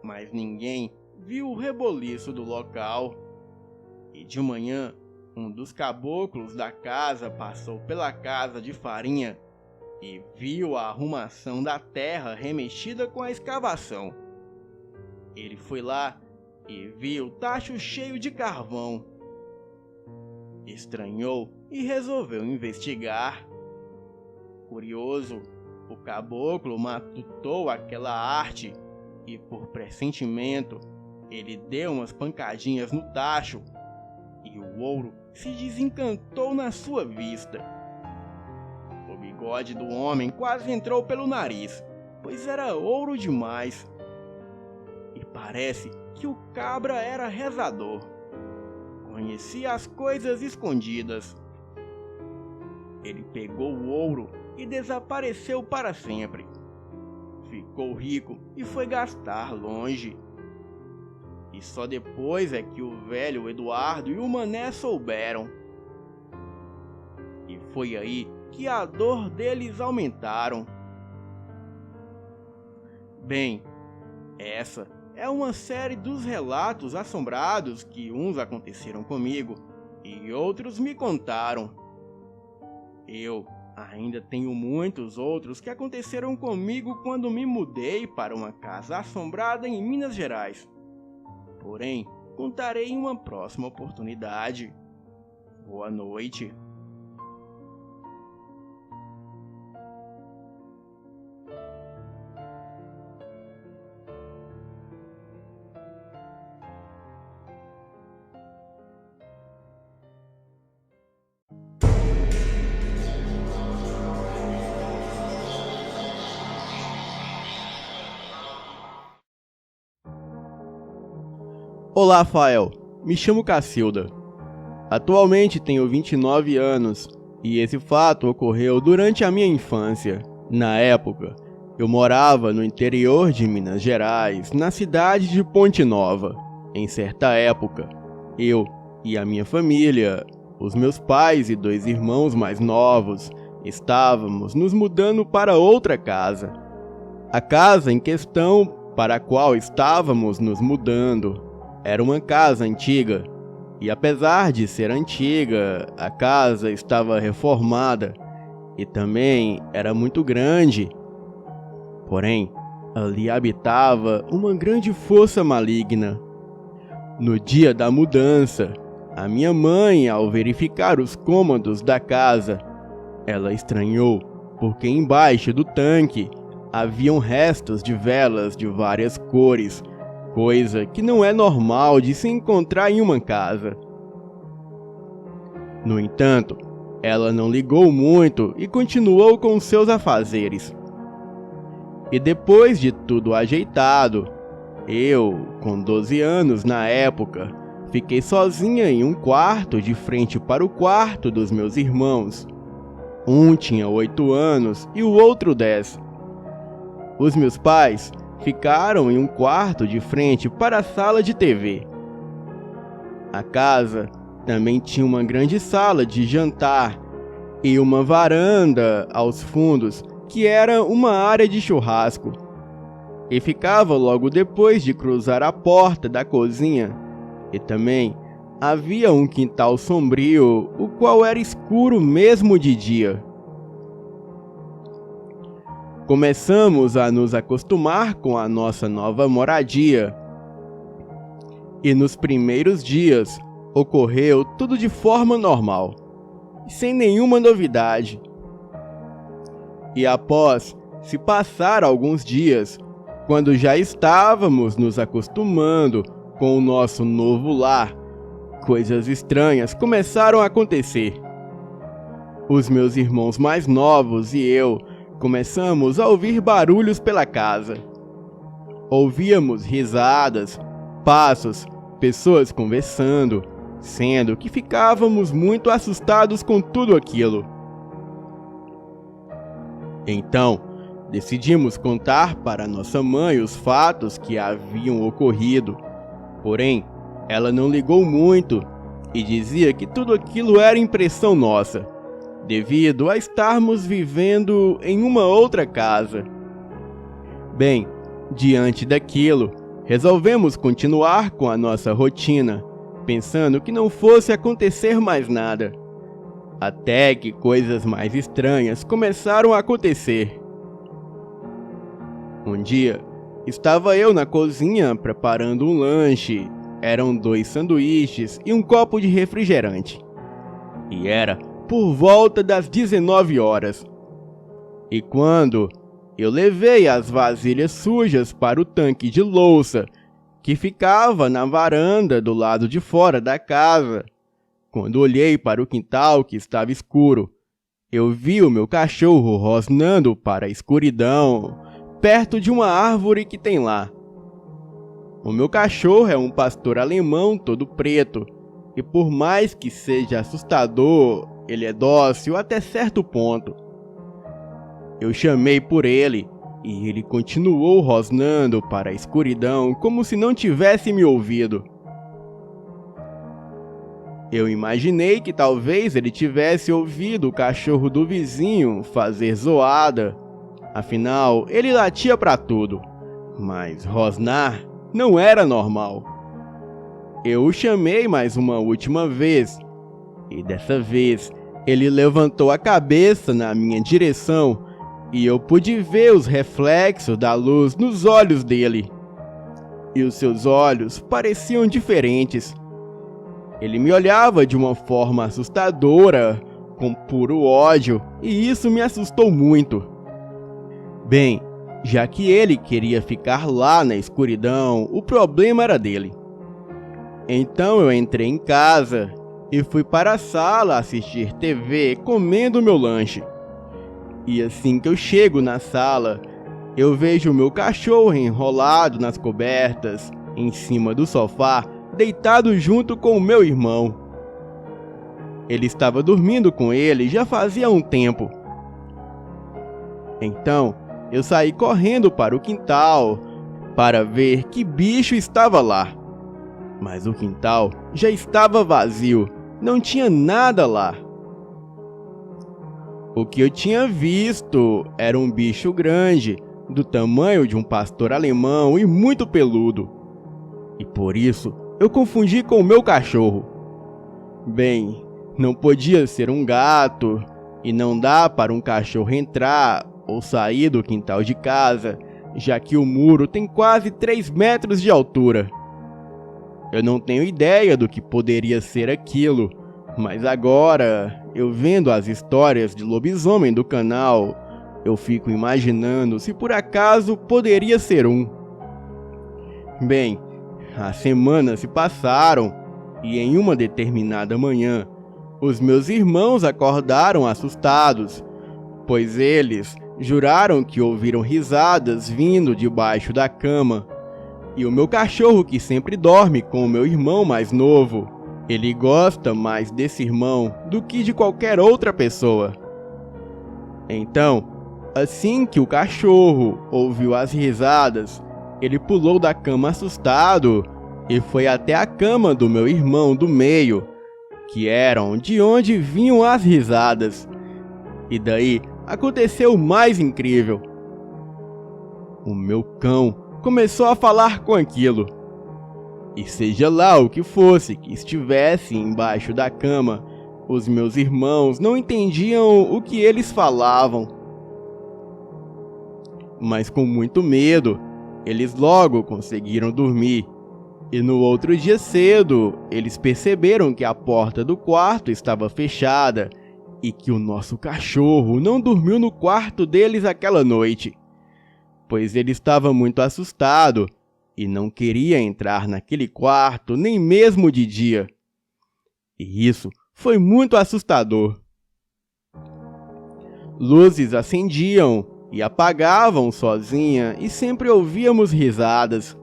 mas ninguém viu o reboliço do local. E de manhã, um dos caboclos da casa passou pela casa de farinha e viu a arrumação da terra remexida com a escavação. Ele foi lá e viu o tacho cheio de carvão, estranhou e resolveu investigar. Curioso, o caboclo matutou aquela arte e, por pressentimento, ele deu umas pancadinhas no tacho e o ouro se desencantou na sua vista. O bigode do homem quase entrou pelo nariz, pois era ouro demais. E parece que o cabra era rezador. Conhecia as coisas escondidas. Ele pegou o ouro e desapareceu para sempre. Ficou rico e foi gastar longe. E só depois é que o velho Eduardo e o Mané souberam. E foi aí que a dor deles aumentaram. Bem, essa é uma série dos relatos assombrados que uns aconteceram comigo e outros me contaram. Eu ainda tenho muitos outros que aconteceram comigo quando me mudei para uma casa assombrada em Minas Gerais. Porém, contarei em uma próxima oportunidade. Boa noite. Olá, Fael. Me chamo Cacilda. Atualmente tenho 29 anos e esse fato ocorreu durante a minha infância. Na época, eu morava no interior de Minas Gerais, na cidade de Ponte Nova. Em certa época, eu e a minha família, os meus pais e 2 irmãos mais novos, estávamos nos mudando para outra casa. A casa em questão para a qual estávamos nos mudando era uma casa antiga, e apesar de ser antiga, a casa estava reformada e também era muito grande. Porém, ali habitava uma grande força maligna. No dia da mudança, a minha mãe, ao verificar os cômodos da casa, ela estranhou porque embaixo do tanque haviam restos de velas de várias cores, coisa que não é normal de se encontrar em uma casa. No entanto, ela não ligou muito e continuou com seus afazeres. E depois de tudo ajeitado, eu, com 12 anos na época, fiquei sozinha em um quarto de frente para o quarto dos meus irmãos. Um tinha 8 anos e o outro 10. Os meus pais ficaram em um quarto de frente para a sala de TV. A casa também tinha uma grande sala de jantar e uma varanda aos fundos, que era uma área de churrasco. E ficava logo depois de cruzar a porta da cozinha. E também havia um quintal sombrio, o qual era escuro mesmo de dia. Começamos a nos acostumar com a nossa nova moradia. E nos primeiros dias, ocorreu tudo de forma normal, sem nenhuma novidade. E após se passar alguns dias, quando já estávamos nos acostumando com o nosso novo lar, coisas estranhas começaram a acontecer. Os meus irmãos mais novos e eu começamos a ouvir barulhos pela casa. Ouvíamos risadas, passos, pessoas conversando, sendo que ficávamos muito assustados com tudo aquilo. Então, decidimos contar para nossa mãe os fatos que haviam ocorrido. Porém, ela não ligou muito e dizia que tudo aquilo era impressão nossa, devido a estarmos vivendo em uma outra casa. Bem, diante daquilo, resolvemos continuar com a nossa rotina, pensando que não fosse acontecer mais nada. Até que coisas mais estranhas começaram a acontecer. Um dia, estava eu na cozinha preparando um lanche. Eram 2 sanduíches e um copo de refrigerante. e era por volta das 19 horas. E quando eu levei as vasilhas sujas para o tanque de louça, que ficava na varanda do lado de fora da casa, quando olhei para o quintal que estava escuro, eu vi o meu cachorro rosnando para a escuridão, perto de uma árvore que tem lá. O meu cachorro é um pastor alemão todo preto, e por mais que seja assustador, ele é dócil até certo ponto. Eu chamei por ele, e ele continuou rosnando para a escuridão como se não tivesse me ouvido. Eu imaginei que talvez ele tivesse ouvido o cachorro do vizinho fazer zoada. Afinal, ele latia para tudo, mas rosnar não era normal. Eu o chamei mais uma última vez, e dessa vez ele levantou a cabeça na minha direção e eu pude ver os reflexos da luz nos olhos dele. E os seus olhos pareciam diferentes. Ele me olhava de uma forma assustadora, com puro ódio, e isso me assustou muito. Bem, já que ele queria ficar lá na escuridão, o problema era dele. Então eu entrei em casa e fui para a sala assistir TV comendo meu lanche. E assim que eu chego na sala, eu vejo o meu cachorro enrolado nas cobertas, em cima do sofá, deitado junto com o meu irmão. Ele estava dormindo com ele já fazia um tempo. Então, eu saí correndo para o quintal para ver que bicho estava lá. Mas o quintal já estava vazio, não tinha nada lá. O que eu tinha visto era um bicho grande, do tamanho de um pastor alemão e muito peludo. E por isso, eu confundi com o meu cachorro. Bem, não podia ser um gato, e não dá para um cachorro entrar ou sair do quintal de casa, já que o muro tem quase 3 metros de altura. Eu não tenho ideia do que poderia ser aquilo, mas agora, eu vendo as histórias de lobisomem do canal, eu fico imaginando se por acaso poderia ser um. Bem, as semanas se passaram e em uma determinada manhã, os meus irmãos acordaram assustados, pois eles juraram que ouviram risadas vindo debaixo da cama. E o meu cachorro, que sempre dorme com o meu irmão mais novo, ele gosta mais desse irmão do que de qualquer outra pessoa. Então, assim que o cachorro ouviu as risadas, ele pulou da cama assustado e foi até a cama do meu irmão do meio, que eram de onde vinham as risadas. E daí aconteceu o mais incrível. O meu cão começou a falar com aquilo. E seja lá o que fosse que estivesse embaixo da cama, os meus irmãos não entendiam o que eles falavam. Mas com muito medo, eles logo conseguiram dormir. E no outro dia cedo, eles perceberam que a porta do quarto estava fechada e que o nosso cachorro não dormiu no quarto deles aquela noite, pois ele estava muito assustado e não queria entrar naquele quarto nem mesmo de dia. E isso foi muito assustador. Luzes acendiam e apagavam sozinha e sempre ouvíamos risadas.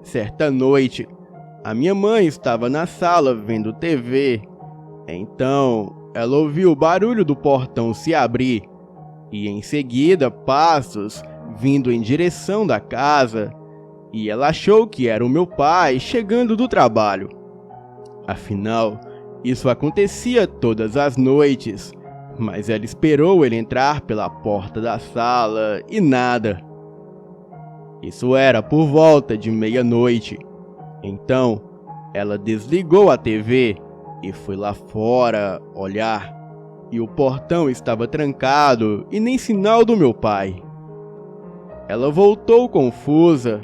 Certa noite, a minha mãe estava na sala vendo TV. Então, ela ouviu o barulho do portão se abrir e em seguida passos vindo em direção da casa, e ela achou que era o meu pai chegando do trabalho. Afinal, isso acontecia todas as noites, mas ela esperou ele entrar pela porta da sala e nada. Isso era por volta de meia-noite. Então, ela desligou a TV e foi lá fora olhar. E o portão estava trancado e nem sinal do meu pai. Ela voltou confusa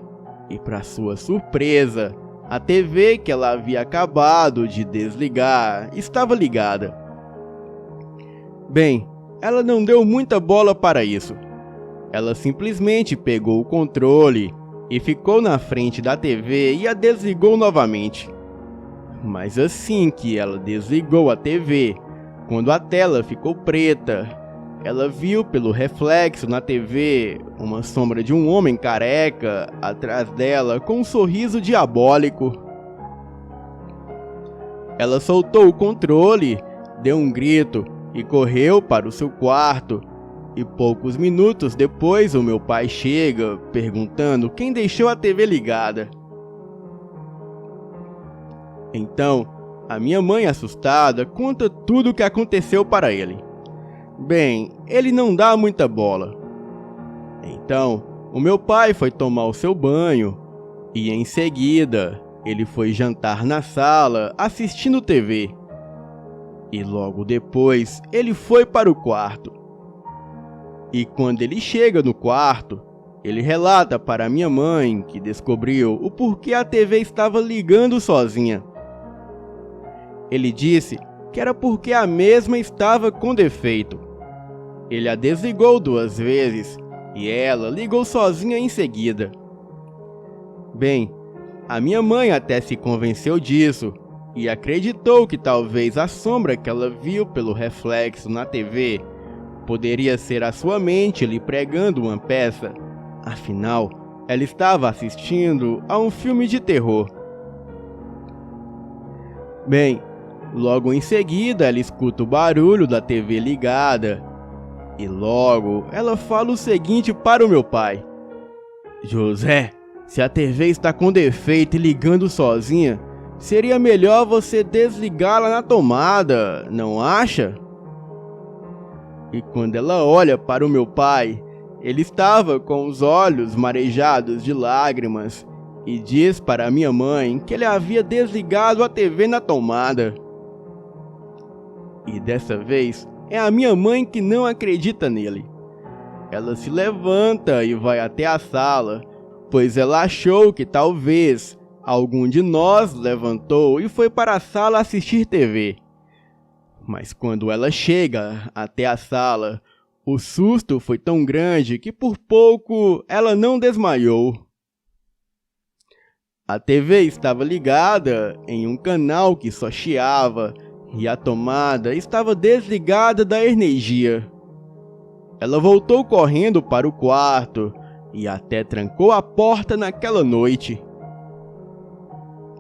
e, para sua surpresa, A TV que ela havia acabado de desligar estava ligada. Bem, ela não deu muita bola para isso. Ela simplesmente pegou o controle e ficou na frente da TV e a desligou novamente. Mas assim que ela desligou a TV, quando a tela ficou preta, ela viu pelo reflexo na TV uma sombra de um homem careca atrás dela com um sorriso diabólico. Ela soltou o controle, deu um grito e correu para o seu quarto. E poucos minutos depois o meu pai chega perguntando quem deixou a TV ligada. Então, a minha mãe, assustada, conta tudo o que aconteceu para ele. Bem, ele não dá muita bola. Então, o meu pai foi tomar o seu banho e, em seguida, ele foi jantar na sala assistindo TV. E logo depois, ele foi para o quarto. E quando ele chega no quarto, ele relata para minha mãe que descobriu o porquê a TV estava ligando sozinha. Ele disse que era porque a mesma estava com defeito. Ele a desligou 2 vezes e ela ligou sozinha em seguida. Bem, a minha mãe até se convenceu disso e acreditou que talvez a sombra que ela viu pelo reflexo na TV poderia ser a sua mente lhe pregando uma peça. Afinal, ela estava assistindo a um filme de terror. Bem, logo em seguida ela escuta o barulho da TV ligada e logo ela fala o seguinte para o meu pai: José, se a TV está com defeito e ligando sozinha, seria melhor você desligá-la na tomada, não acha? E quando ela olha para o meu pai, ele estava com os olhos marejados de lágrimas e diz para minha mãe que ele havia desligado a TV na tomada. E dessa vez é a minha mãe que não acredita nele. Ela se levanta e vai até a sala, pois ela achou que talvez algum de nós levantou e foi para a sala assistir TV. Mas quando ela chega até a sala, o susto foi tão grande que por pouco ela não desmaiou. A TV estava ligada em um canal que só chiava e a tomada estava desligada da energia. Ela voltou correndo para o quarto e até trancou a porta naquela noite.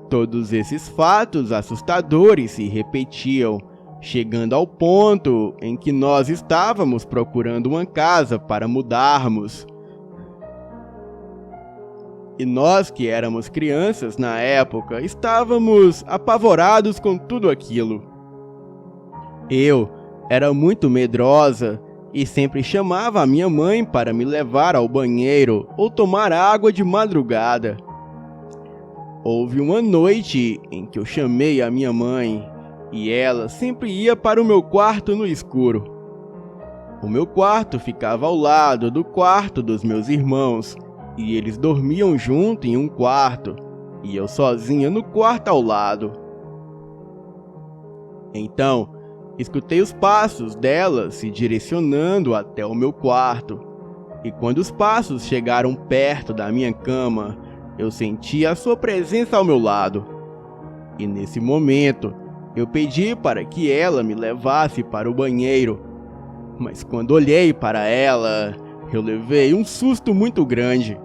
Todos esses fatos assustadores se repetiam, chegando ao ponto em que nós estávamos procurando uma casa para mudarmos. E nós, que éramos crianças na época, estávamos apavorados com tudo aquilo. Eu era muito medrosa e sempre chamava a minha mãe para me levar ao banheiro ou tomar água de madrugada. Houve uma noite em que eu chamei a minha mãe e ela sempre ia para o meu quarto no escuro. O meu quarto ficava ao lado do quarto dos meus irmãos e eles dormiam junto em um quarto e eu sozinha no quarto ao lado. Então, escutei os passos dela se direcionando até o meu quarto e quando os passos chegaram perto da minha cama, eu senti a sua presença ao meu lado. E nesse momento, eu pedi para que ela me levasse para o banheiro. Mas quando olhei para ela, eu levei um susto muito grande.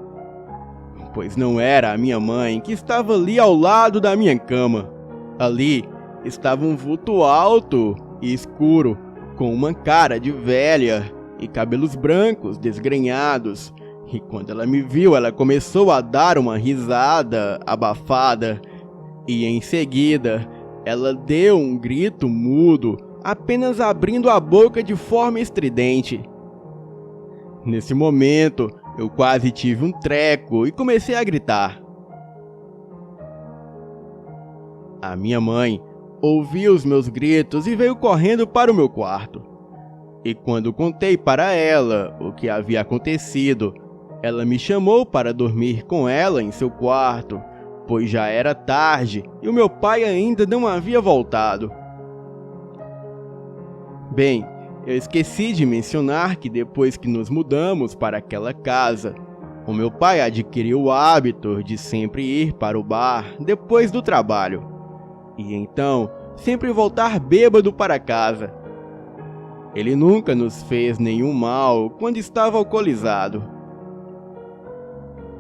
Pois não era a minha mãe que estava ali ao lado da minha cama. Ali estava um vulto alto e escuro, com uma cara de velha e cabelos brancos desgrenhados. E quando ela me viu, ela começou a dar uma risada abafada. E em seguida, ela deu um grito mudo, apenas abrindo a boca de forma estridente. Nesse momento, eu quase tive um treco e comecei a gritar. A minha mãe ouviu os meus gritos e veio correndo para o meu quarto. E quando contei para ela o que havia acontecido, ela me chamou para dormir com ela em seu quarto pois já era tarde e o meu pai ainda não havia voltado. Bem, eu esqueci de mencionar que depois que nos mudamos para aquela casa, o meu pai adquiriu o hábito de sempre ir para o bar depois do trabalho, e então sempre voltar bêbado para casa. Ele nunca nos fez nenhum mal quando estava alcoolizado.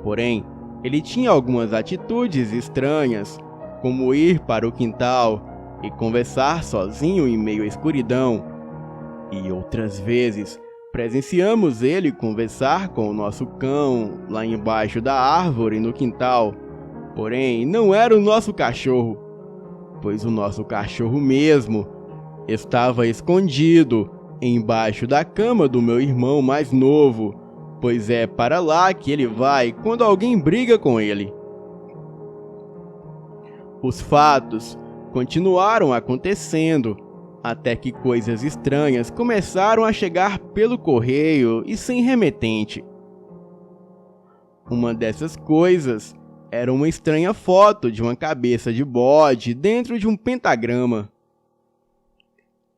Porém, ele tinha algumas atitudes estranhas, como ir para o quintal e conversar sozinho em meio à escuridão. E outras vezes, presenciamos ele conversar com o nosso cão lá embaixo da árvore no quintal. Porém, não era o nosso cachorro, pois o nosso cachorro mesmo estava escondido embaixo da cama do meu irmão mais novo, pois é para lá que ele vai quando alguém briga com ele. Os fatos continuaram acontecendo, até que coisas estranhas começaram a chegar pelo correio e sem remetente. Uma dessas coisas era uma estranha foto de uma cabeça de bode dentro de um pentagrama.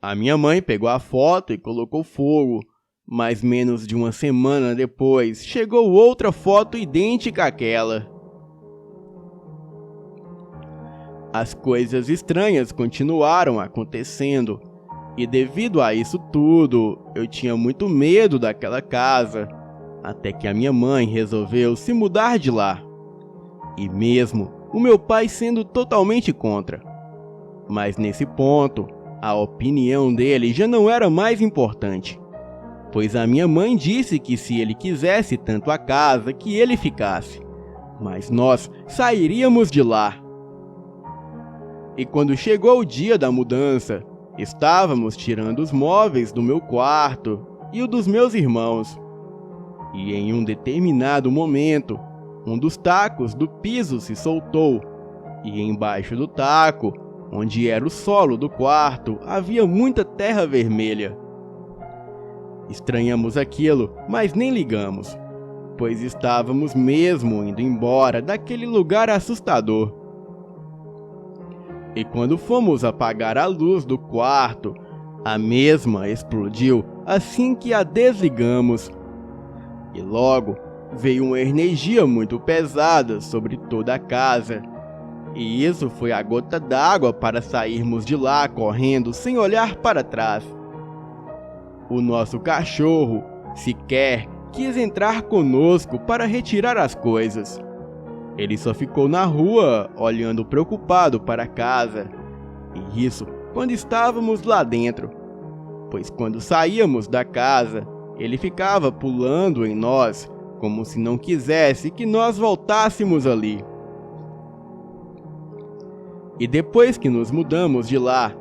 A minha mãe pegou a foto e colocou fogo, mas menos de uma semana depois chegou outra foto idêntica àquela. As coisas estranhas continuaram acontecendo, e devido a isso tudo, eu tinha muito medo daquela casa, até que a minha mãe resolveu se mudar de lá. E mesmo o meu pai sendo totalmente contra. Mas nesse ponto, a opinião dele já não era mais importante, pois a minha mãe disse que se ele quisesse tanto a casa, que ele ficasse, mas nós sairíamos de lá. E quando chegou o dia da mudança, estávamos tirando os móveis do meu quarto e o dos meus irmãos. E em um determinado momento, um dos tacos do piso se soltou, e embaixo do taco, onde era o solo do quarto, havia muita terra vermelha. Estranhamos aquilo, mas nem ligamos, pois estávamos mesmo indo embora daquele lugar assustador. E quando fomos apagar a luz do quarto, a mesma explodiu assim que a desligamos. E logo veio uma energia muito pesada sobre toda a casa. E isso foi a gota d'água para sairmos de lá correndo sem olhar para trás. O nosso cachorro sequer quis entrar conosco para retirar as coisas. Ele só ficou na rua olhando preocupado para casa. E isso quando estávamos lá dentro, pois quando saíamos da casa, ele ficava pulando em nós como se não quisesse que nós voltássemos ali. E depois que nos mudamos de lá,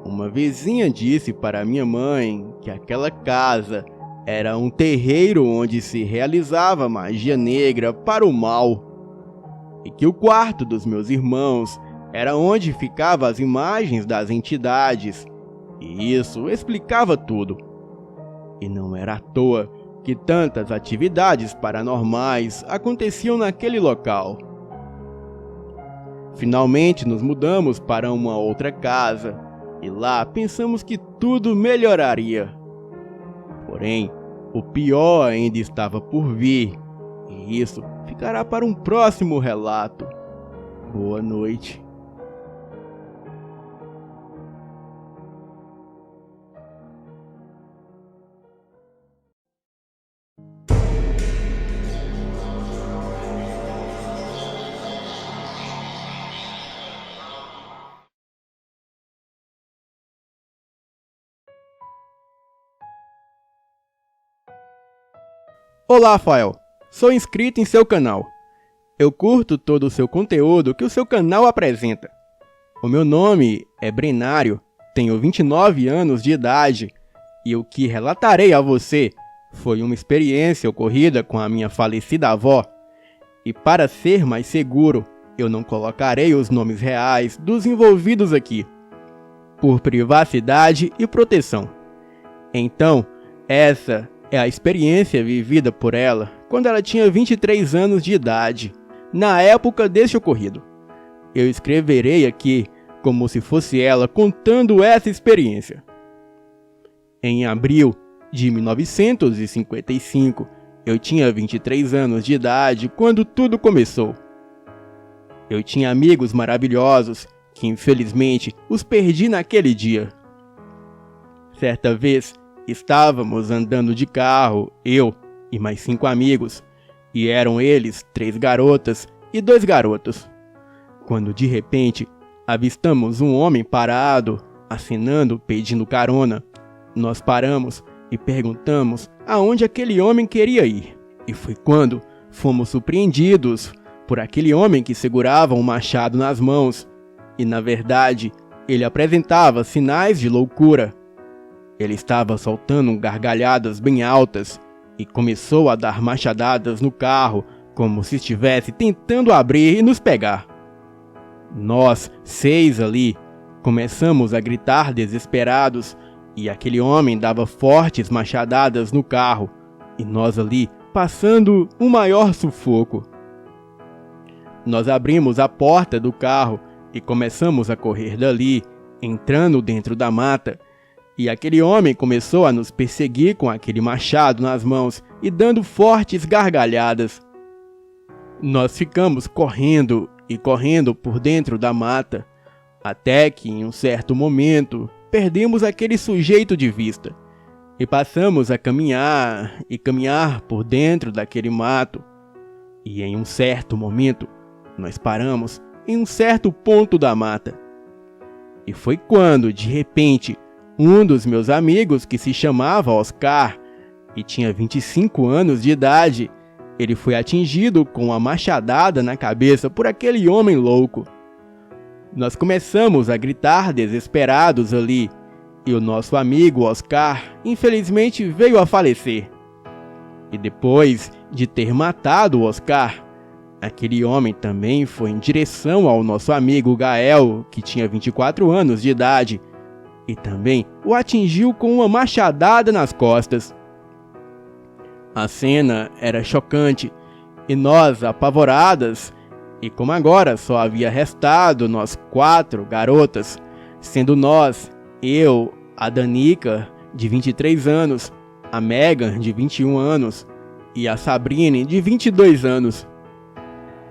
uma vizinha disse para minha mãe que aquela casa era um terreiro onde se realizava magia negra para o mal, e que o quarto dos meus irmãos era onde ficavam as imagens das entidades, e isso explicava tudo. E não era à toa que tantas atividades paranormais aconteciam naquele local. Finalmente nos mudamos para uma outra casa, e lá pensamos que tudo melhoraria. Porém, o pior ainda estava por vir, e isso ficará para um próximo relato. Boa noite. Olá, Rafael. Sou inscrito em seu canal. Eu curto todo o seu conteúdo que o seu canal apresenta. O meu nome é Brenário, tenho 29 anos de idade e o que relatarei a você foi uma experiência ocorrida com a minha falecida avó. E para ser mais seguro, eu não colocarei os nomes reais dos envolvidos aqui, por privacidade e proteção. Então, essa é a experiência vivida por ela quando ela tinha 23 anos de idade, na época deste ocorrido. eu escreverei aqui como se fosse ela contando essa experiência. Em abril de 1955, eu tinha 23 anos de idade quando tudo começou. Eu tinha amigos maravilhosos que infelizmente os perdi naquele dia. Certa vez, estávamos andando de carro, eu e mais 5 amigos, e eram eles 3 garotas e 2 garotos. Quando de repente, avistamos um homem parado, acenando, pedindo carona. Nós paramos e perguntamos aonde aquele homem queria ir. E foi quando fomos surpreendidos por aquele homem que segurava um machado nas mãos. E na verdade, ele apresentava sinais de loucura. Ele estava soltando gargalhadas bem altas e começou a dar machadadas no carro, como se estivesse tentando abrir e nos pegar. Nós, 6 ali, começamos a gritar desesperados e aquele homem dava fortes machadadas no carro e nós ali passando o maior sufoco. Nós abrimos a porta do carro e começamos a correr dali, entrando dentro da mata, e aquele homem começou a nos perseguir com aquele machado nas mãos e dando fortes gargalhadas. Nós ficamos correndo e correndo por dentro da mata, até que em um certo momento perdemos aquele sujeito de vista e passamos a caminhar e caminhar por dentro daquele mato. E em um certo momento nós paramos em um certo ponto da mata. E foi quando, de repente, um dos meus amigos, que se chamava Oscar e tinha 25 anos de idade, ele foi atingido com uma machadada na cabeça por aquele homem louco. Nós começamos a gritar desesperados ali, e o nosso amigo Oscar, infelizmente, veio a falecer. E depois de ter matado o Oscar, aquele homem também foi em direção ao nosso amigo Gael, que tinha 24 anos de idade, e também o atingiu com uma machadada nas costas. A cena era chocante, e nós, apavoradas, e como agora só havia restado nós 4 garotas, sendo nós, eu, a Danica, de 23 anos, a Megan, de 21 anos, e a Sabrine, de 22 anos.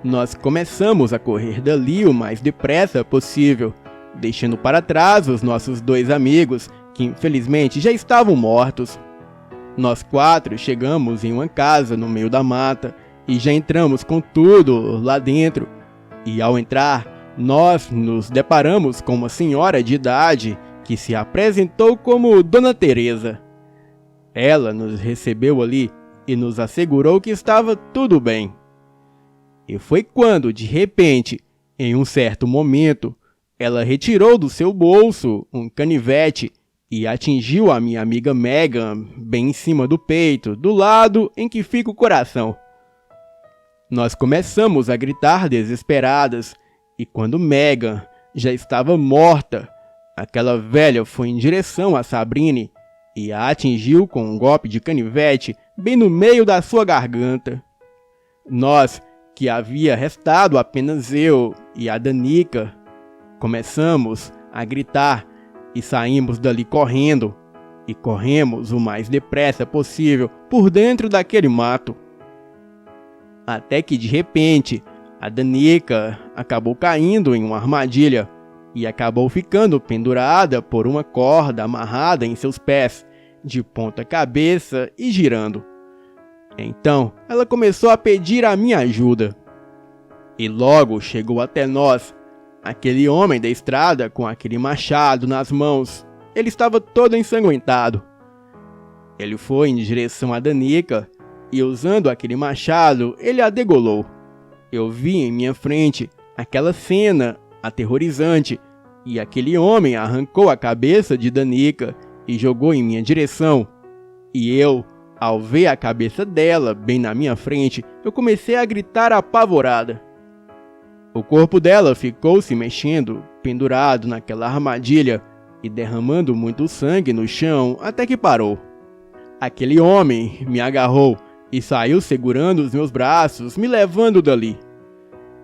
Nós começamos a correr dali o mais depressa possível, deixando para trás os nossos 2 amigos, que infelizmente já estavam mortos. Nós 4 chegamos em uma casa no meio da mata e já entramos com tudo lá dentro. E ao entrar, nós nos deparamos com uma senhora de idade que se apresentou como Dona Teresa. Ela nos recebeu ali e nos assegurou que estava tudo bem. E foi quando, de repente, em um certo momento, ela retirou do seu bolso um canivete e atingiu a minha amiga Megan bem em cima do peito, do lado em que fica o coração. Nós começamos a gritar desesperadas, e quando Megan já estava morta, aquela velha foi em direção a Sabrine e a atingiu com um golpe de canivete bem no meio da sua garganta. Nós, que havia restado apenas eu e a Danica, começamos a gritar e saímos dali correndo, e corremos o mais depressa possível por dentro daquele mato. Até que de repente, a Danica acabou caindo em uma armadilha e acabou ficando pendurada por uma corda amarrada em seus pés, de ponta cabeça e girando. Então, ela começou a pedir a minha ajuda. E logo chegou até nós aquele homem da estrada com aquele machado nas mãos. Ele estava todo ensanguentado. Ele foi em direção a Danica e, usando aquele machado, ele a degolou. Eu vi em minha frente aquela cena aterrorizante e aquele homem arrancou a cabeça de Danica e jogou em minha direção. E eu, ao ver a cabeça dela bem na minha frente, eu comecei a gritar apavorada. O corpo dela ficou se mexendo, pendurado naquela armadilha e derramando muito sangue no chão até que parou. Aquele homem me agarrou e saiu segurando os meus braços, me levando dali.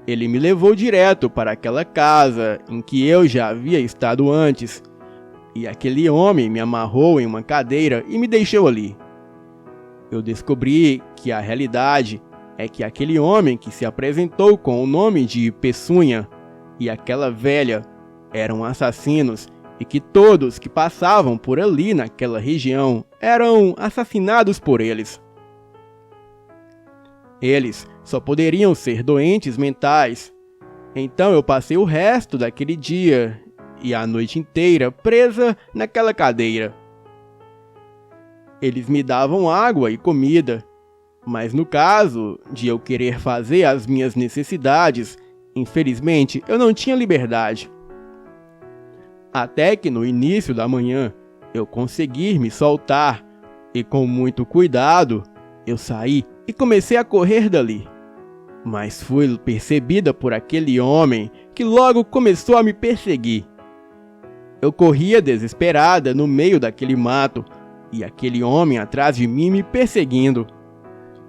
Ele me levou direto para aquela casa em que eu já havia estado antes, e aquele homem me amarrou em uma cadeira e me deixou ali. Eu descobri que a realidade é que aquele homem que se apresentou com o nome de Peçunha e aquela velha eram assassinos e que todos que passavam por ali naquela região eram assassinados por eles. Eles só poderiam ser doentes mentais. Então eu passei o resto daquele dia e a noite inteira presa naquela cadeira. Eles me davam água e comida, mas no caso de eu querer fazer as minhas necessidades, infelizmente eu não tinha liberdade. Até que no início da manhã eu consegui me soltar e com muito cuidado eu saí e comecei a correr dali. Mas fui percebida por aquele homem que logo começou a me perseguir. Eu corria desesperada no meio daquele mato e aquele homem atrás de mim me perseguindo.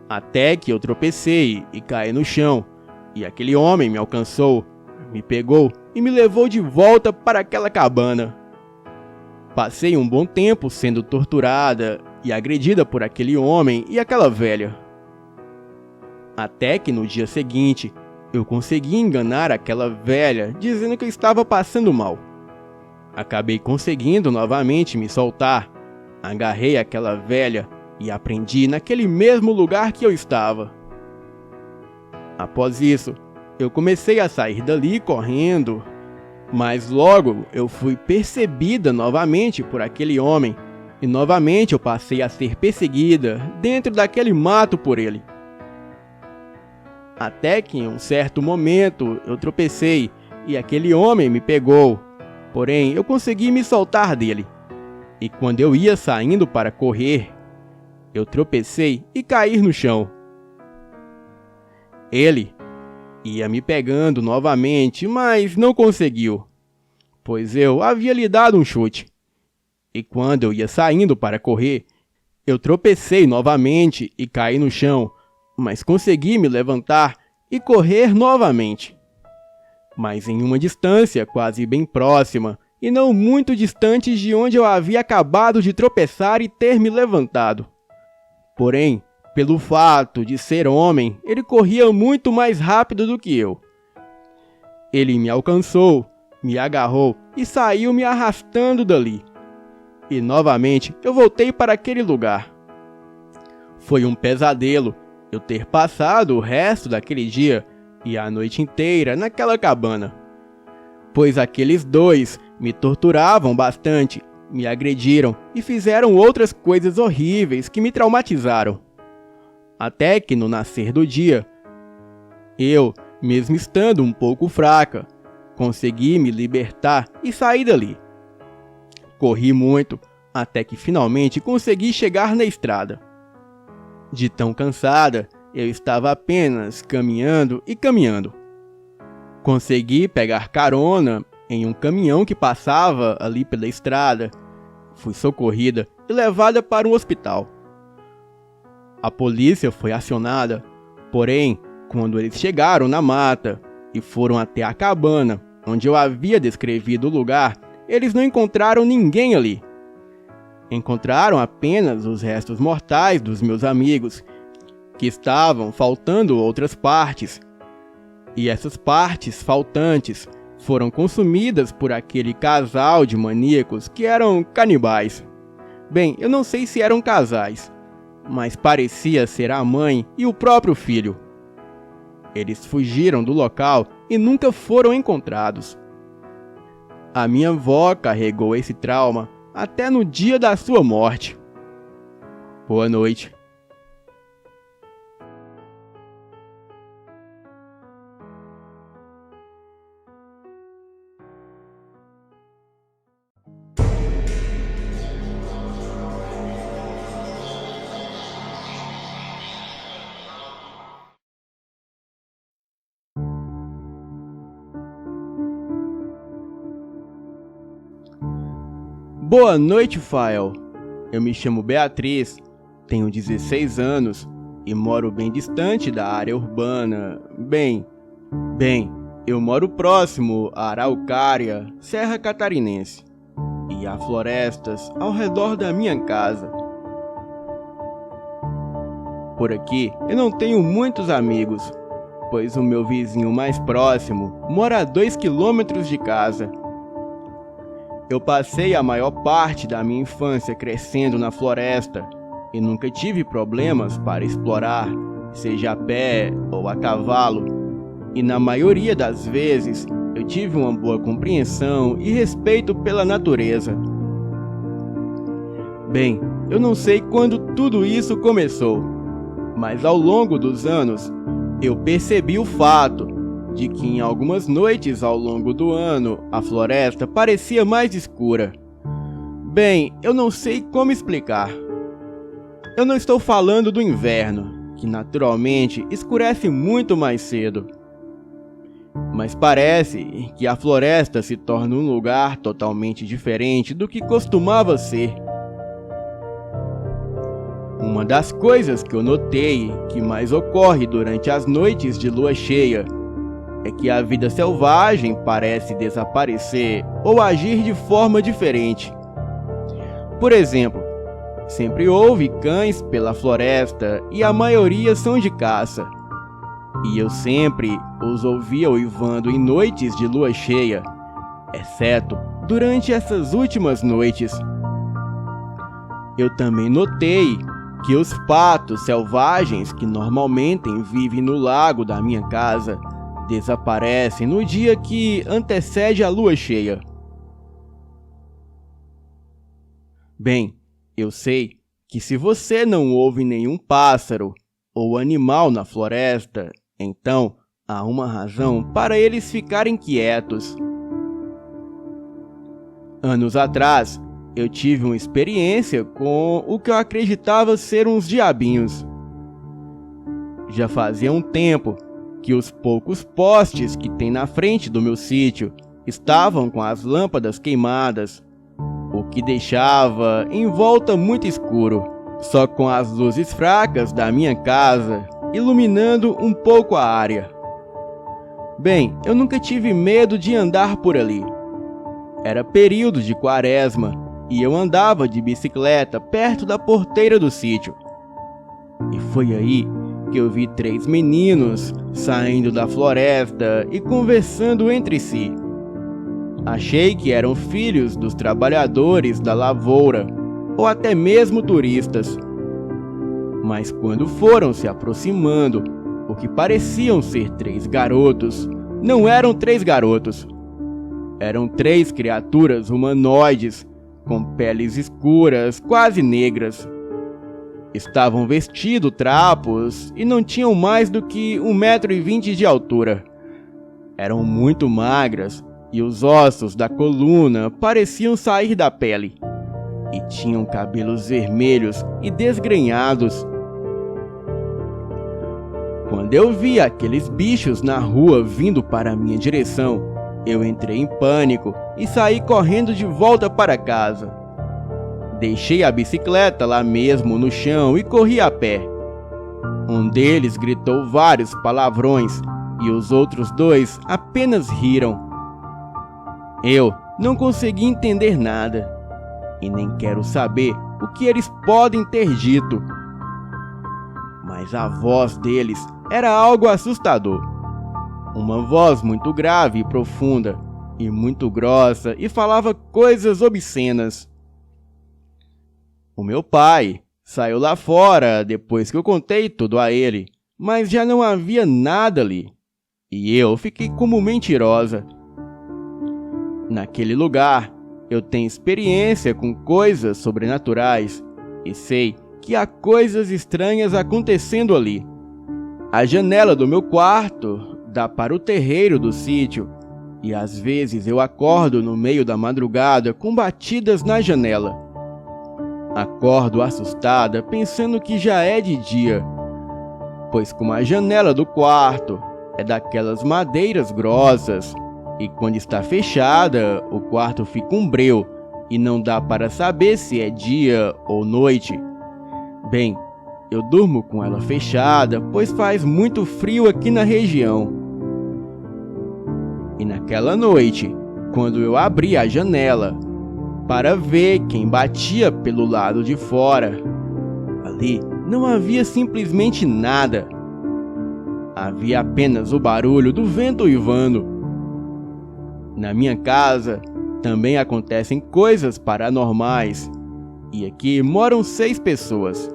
Até que eu tropecei e caí no chão e aquele homem me alcançou, me pegou e me levou de volta para aquela cabana. Passei um bom tempo sendo torturada e agredida por aquele homem e aquela velha. Até que no dia seguinte, eu consegui enganar aquela velha dizendo que eu estava passando mal. Acabei conseguindo novamente me soltar, agarrei aquela velha e a prendi naquele mesmo lugar que eu estava. Após isso, eu comecei a sair dali correndo, mas logo eu fui percebida novamente por aquele homem e novamente eu passei a ser perseguida dentro daquele mato por ele. Até que em um certo momento eu tropecei e aquele homem me pegou, porém eu consegui me soltar dele. E quando eu ia saindo para correr, eu tropecei e caí no chão. Ele ia me pegando novamente, mas não conseguiu, pois eu havia lhe dado um chute. E quando eu ia saindo para correr, eu tropecei novamente e caí no chão, mas consegui me levantar e correr novamente. Mas em uma distância quase bem próxima, e não muito distante de onde eu havia acabado de tropeçar e ter me levantado. Porém, pelo fato de ser homem, ele corria muito mais rápido do que eu. Ele me alcançou, me agarrou e saiu me arrastando dali. E novamente eu voltei para aquele lugar. Foi um pesadelo eu ter passado o resto daquele dia e a noite inteira naquela cabana, pois aqueles dois me torturavam bastante, me agrediram e fizeram outras coisas horríveis que me traumatizaram. Até que no nascer do dia, eu, mesmo estando um pouco fraca, consegui me libertar e sair dali. Corri muito, até que finalmente consegui chegar na estrada. De tão cansada, eu estava apenas caminhando e caminhando. Consegui pegar carona em um caminhão que passava ali pela estrada. Fui socorrida e levada para um hospital. A polícia foi acionada, porém, quando eles chegaram na mata e foram até a cabana, onde eu havia descrevido o lugar, eles não encontraram ninguém ali. Encontraram apenas os restos mortais dos meus amigos, que estavam faltando outras partes. E essas partes faltantes foram consumidas por aquele casal de maníacos que eram canibais. Bem, eu não sei se eram casais, mas parecia ser a mãe e o próprio filho. Eles fugiram do local e nunca foram encontrados. A minha avó carregou esse trauma até no dia da sua morte. Boa noite. Boa noite, Fael. Eu me chamo Beatriz, tenho 16 anos e moro bem distante da área urbana. Bem, Bem, eu moro próximo à Araucária, Serra Catarinense, e há florestas ao redor da minha casa. Por aqui eu não tenho muitos amigos, pois o meu vizinho mais próximo mora a 2 quilômetros de casa. Eu passei a maior parte da minha infância crescendo na floresta e nunca tive problemas para explorar, seja a pé ou a cavalo, e na maioria das vezes eu tive uma boa compreensão e respeito pela natureza. Bem, eu não sei quando tudo isso começou, mas ao longo dos anos eu percebi o fato de que em algumas noites ao longo do ano a floresta parecia mais escura. Bem, eu não sei como explicar. Eu não estou falando do inverno, que naturalmente escurece muito mais cedo. Mas parece que a floresta se torna um lugar totalmente diferente do que costumava ser. Uma das coisas que eu notei que mais ocorre durante as noites de lua cheia é que a vida selvagem parece desaparecer ou agir de forma diferente. Por exemplo, sempre houve cães pela floresta e a maioria são de caça. E eu sempre os ouvia uivando em noites de lua cheia, exceto durante essas últimas noites. Eu também notei que os patos selvagens que normalmente vivem no lago da minha casa desaparecem no dia que antecede a lua cheia. Bem, eu sei que se você não ouve nenhum pássaro ou animal na floresta, então há uma razão para eles ficarem quietos. Anos atrás, eu tive uma experiência com o que eu acreditava ser uns diabinhos. Já fazia um tempo que os poucos postes que tem na frente do meu sítio estavam com as lâmpadas queimadas, o que deixava em volta muito escuro, só com as luzes fracas da minha casa iluminando um pouco a área. Bem, eu nunca tive medo de andar por ali. Era período de quaresma e eu andava de bicicleta perto da porteira do sítio. E foi aí que eu vi 3 meninos saindo da floresta e conversando entre si. Achei que eram filhos dos trabalhadores da lavoura, ou até mesmo turistas. Mas quando foram se aproximando, o que pareciam ser 3 garotos, não eram 3 garotos. Eram 3 criaturas humanoides, com peles escuras, quase negras. Estavam vestidos trapos e não tinham mais do que 1,20 m de altura. Eram muito magras e os ossos da coluna pareciam sair da pele. E tinham cabelos vermelhos e desgrenhados. Quando eu vi aqueles bichos na rua vindo para a minha direção, eu entrei em pânico e saí correndo de volta para casa. Deixei a bicicleta lá mesmo no chão e corri a pé. Um deles gritou vários palavrões e os outros 2 apenas riram. Eu não consegui entender nada e nem quero saber o que eles podem ter dito. Mas a voz deles era algo assustador. Uma voz muito grave e profunda, e muito grossa, e falava coisas obscenas. O meu pai saiu lá fora depois que eu contei tudo a ele, mas já não havia nada ali, e eu fiquei como mentirosa. Naquele lugar, eu tenho experiência com coisas sobrenaturais, e sei que há coisas estranhas acontecendo ali. A janela do meu quarto dá para o terreiro do sítio, e às vezes eu acordo no meio da madrugada com batidas na janela. Acordo assustada pensando que já é de dia, pois como a janela do quarto é daquelas madeiras grossas, e quando está fechada o quarto fica um breu e não dá para saber se é dia ou noite. Bem, eu durmo com ela fechada, pois faz muito frio aqui na região. aquela noite, quando eu abri a janela para ver quem batia pelo lado de fora, ali não havia simplesmente nada. Havia apenas o barulho do vento uivando. Na minha casa também acontecem coisas paranormais, e aqui moram 6 pessoas.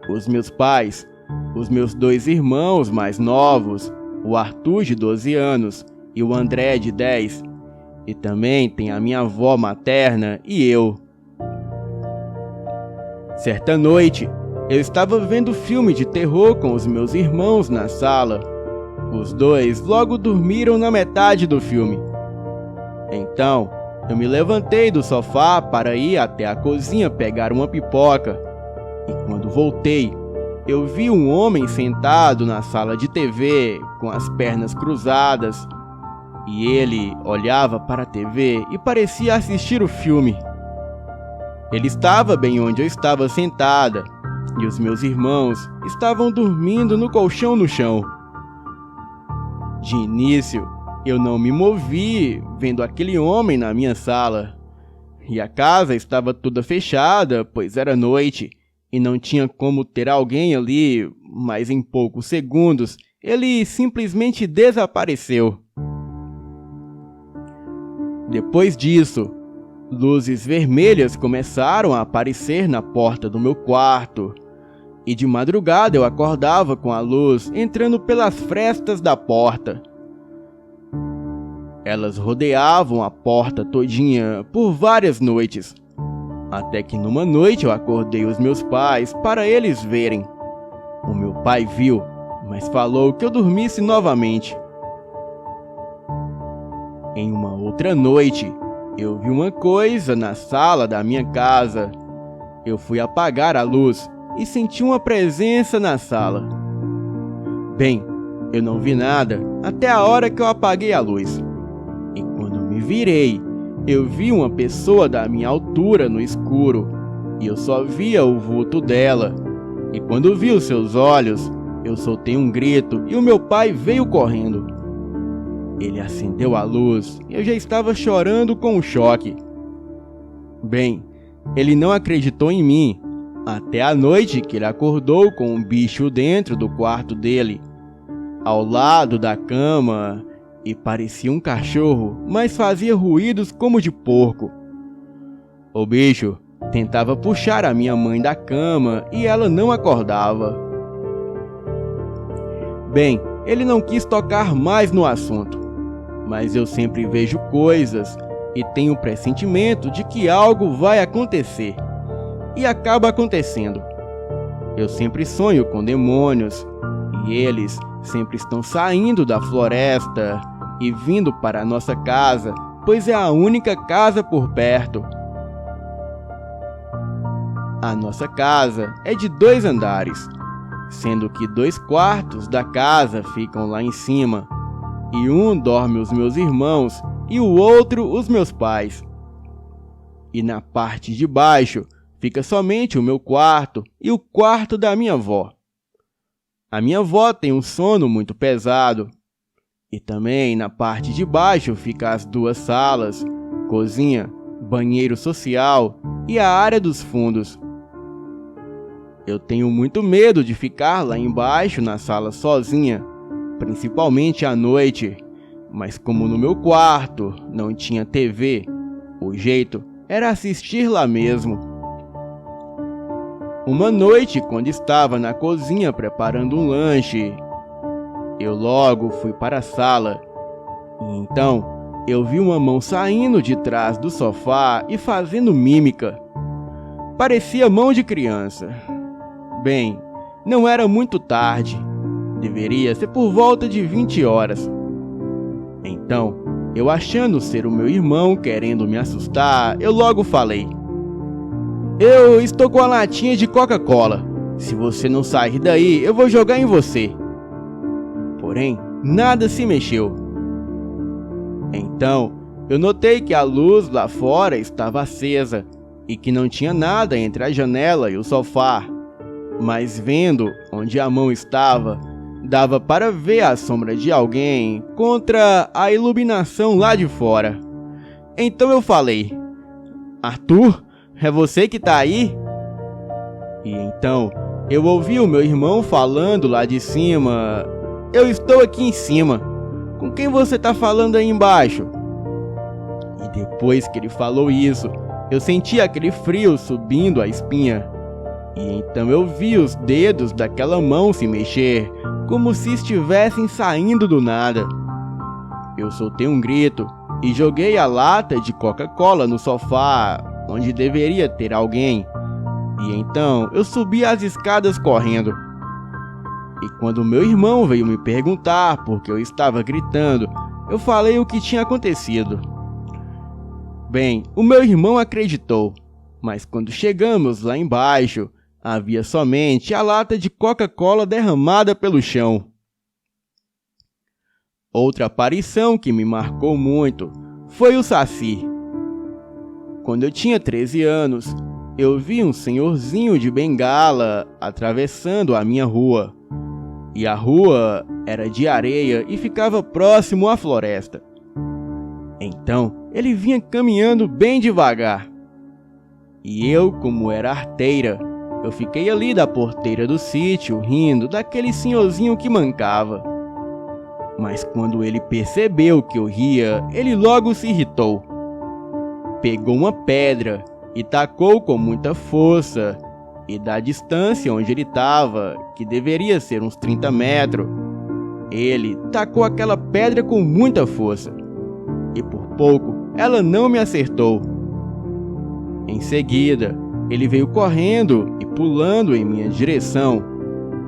Os meus pais, os meus 2 irmãos mais novos, o Arthur de 12 anos e o André de 10, e também tem a minha avó materna e eu. Certa noite, eu estava vendo filme de terror com os meus irmãos na sala. Os 2 logo dormiram na metade do filme. Então, eu me levantei do sofá para ir até a cozinha pegar uma pipoca. E quando voltei, eu vi um homem sentado na sala de TV com as pernas cruzadas. E ele olhava para a TV e parecia assistir o filme. Ele estava bem onde eu estava sentada, e os meus irmãos estavam dormindo no colchão no chão. De início, eu não me movi vendo aquele homem na minha sala. E a casa estava toda fechada, pois era noite, e não tinha como ter alguém ali, mas em poucos segundos, ele simplesmente desapareceu. Depois disso, luzes vermelhas começaram a aparecer na porta do meu quarto, e de madrugada eu acordava com a luz entrando pelas frestas da porta. Elas rodeavam a porta todinha por várias noites, até que numa noite eu acordei os meus pais para eles verem. O meu pai viu, mas falou que eu dormisse novamente. Em uma outra noite, eu vi uma coisa na sala da minha casa. Eu fui apagar a luz e senti uma presença na sala. Bem, eu não vi nada até a hora que eu apaguei a luz. E quando me virei, eu vi uma pessoa da minha altura no escuro, e eu só via o vulto dela. E quando vi os seus olhos, eu soltei um grito e o meu pai veio correndo. Ele acendeu a luz e eu já estava chorando com o choque. Bem, ele não acreditou em mim, até a noite que ele acordou com um bicho dentro do quarto dele, ao lado da cama, e parecia um cachorro, mas fazia ruídos como de porco. O bicho tentava puxar a minha mãe da cama e ela não acordava. Bem, ele não quis tocar mais no assunto, mas eu sempre vejo coisas e tenho o pressentimento de que algo vai acontecer, e acaba acontecendo. Eu sempre sonho com demônios, e eles sempre estão saindo da floresta e vindo para a nossa casa, pois é a única casa por perto. A nossa casa é de 2 andares, sendo que 2 quartos da casa ficam lá em cima, e um dorme os meus irmãos e o outro os meus pais. E na parte de baixo fica somente o meu quarto e o quarto da minha avó. A minha avó tem um sono muito pesado. E também na parte de baixo fica as 2 salas, cozinha, banheiro social e a área dos fundos. Eu tenho muito medo de ficar lá embaixo na sala sozinha, principalmente à noite, mas como no meu quarto não tinha TV, o jeito era assistir lá mesmo. Uma noite, quando estava na cozinha preparando um lanche, eu logo fui para a sala, e então eu vi uma mão saindo de trás do sofá e fazendo mímica. Parecia mão de criança. Bem, não era muito tarde, deveria ser por volta de 20 horas. Então, eu achando ser o meu irmão querendo me assustar, eu logo falei: "Eu estou com a latinha de Coca-Cola. Se você não sair daí, eu vou jogar em você." Porém, nada se mexeu. Então, eu notei que a luz lá fora estava acesa e que não tinha nada entre a janela e o sofá. Mas vendo onde a mão estava, dava para ver a sombra de alguém contra a iluminação lá de fora. Então eu falei: Arthur, é você que tá aí? E então eu ouvi o meu irmão falando lá de cima: eu estou aqui em cima. Com quem você tá falando aí embaixo? E depois que ele falou isso, eu senti aquele frio subindo a espinha. E então eu vi os dedos daquela mão se mexer, como se estivessem saindo do nada. Eu soltei um grito e joguei a lata de Coca-Cola no sofá, onde deveria ter alguém. E então eu subi as escadas correndo. E quando meu irmão veio me perguntar por que eu estava gritando, eu falei o que tinha acontecido. Bem, o meu irmão acreditou, mas quando chegamos lá embaixo, havia somente a lata de Coca-Cola derramada pelo chão. Outra aparição que me marcou muito foi o Saci. Quando eu tinha 13 anos, eu vi um senhorzinho de bengala atravessando a minha rua. E a rua era de areia e ficava próximo à floresta. Então, ele vinha caminhando bem devagar. E eu, como era arteira, eu fiquei ali da porteira do sítio rindo daquele senhorzinho que mancava. Mas quando ele percebeu que eu ria, ele logo se irritou. Pegou uma pedra e tacou com muita força, e da distância onde ele estava, que deveria ser uns 30 metros, ele tacou aquela pedra com muita força. E por pouco ela não me acertou. Em seguida, ele veio correndo e pulando em minha direção,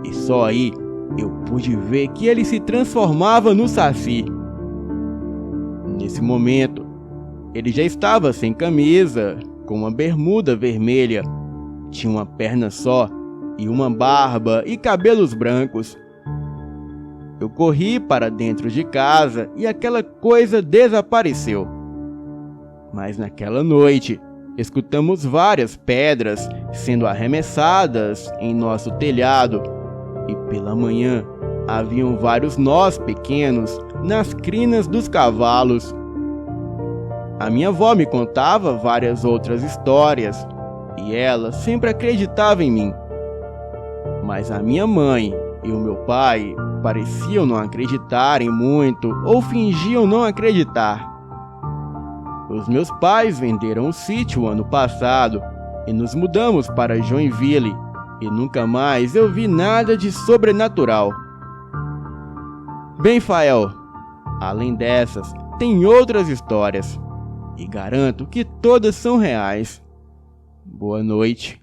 e só aí eu pude ver que ele se transformava no Saci. Nesse momento, ele já estava sem camisa, com uma bermuda vermelha, tinha uma perna só e uma barba e cabelos brancos. Eu corri para dentro de casa e aquela coisa desapareceu. Mas naquela noite, escutamos várias pedras sendo arremessadas em nosso telhado, e pela manhã haviam vários nós pequenos nas crinas dos cavalos. A minha avó me contava várias outras histórias, e ela sempre acreditava em mim. Mas a minha mãe e o meu pai pareciam não acreditarem muito ou fingiam não acreditar. Os meus pais venderam o sítio ano passado e nos mudamos para Joinville, e nunca mais eu vi nada de sobrenatural. Bem, Fael, além dessas, tem outras histórias, e garanto que todas são reais. Boa noite.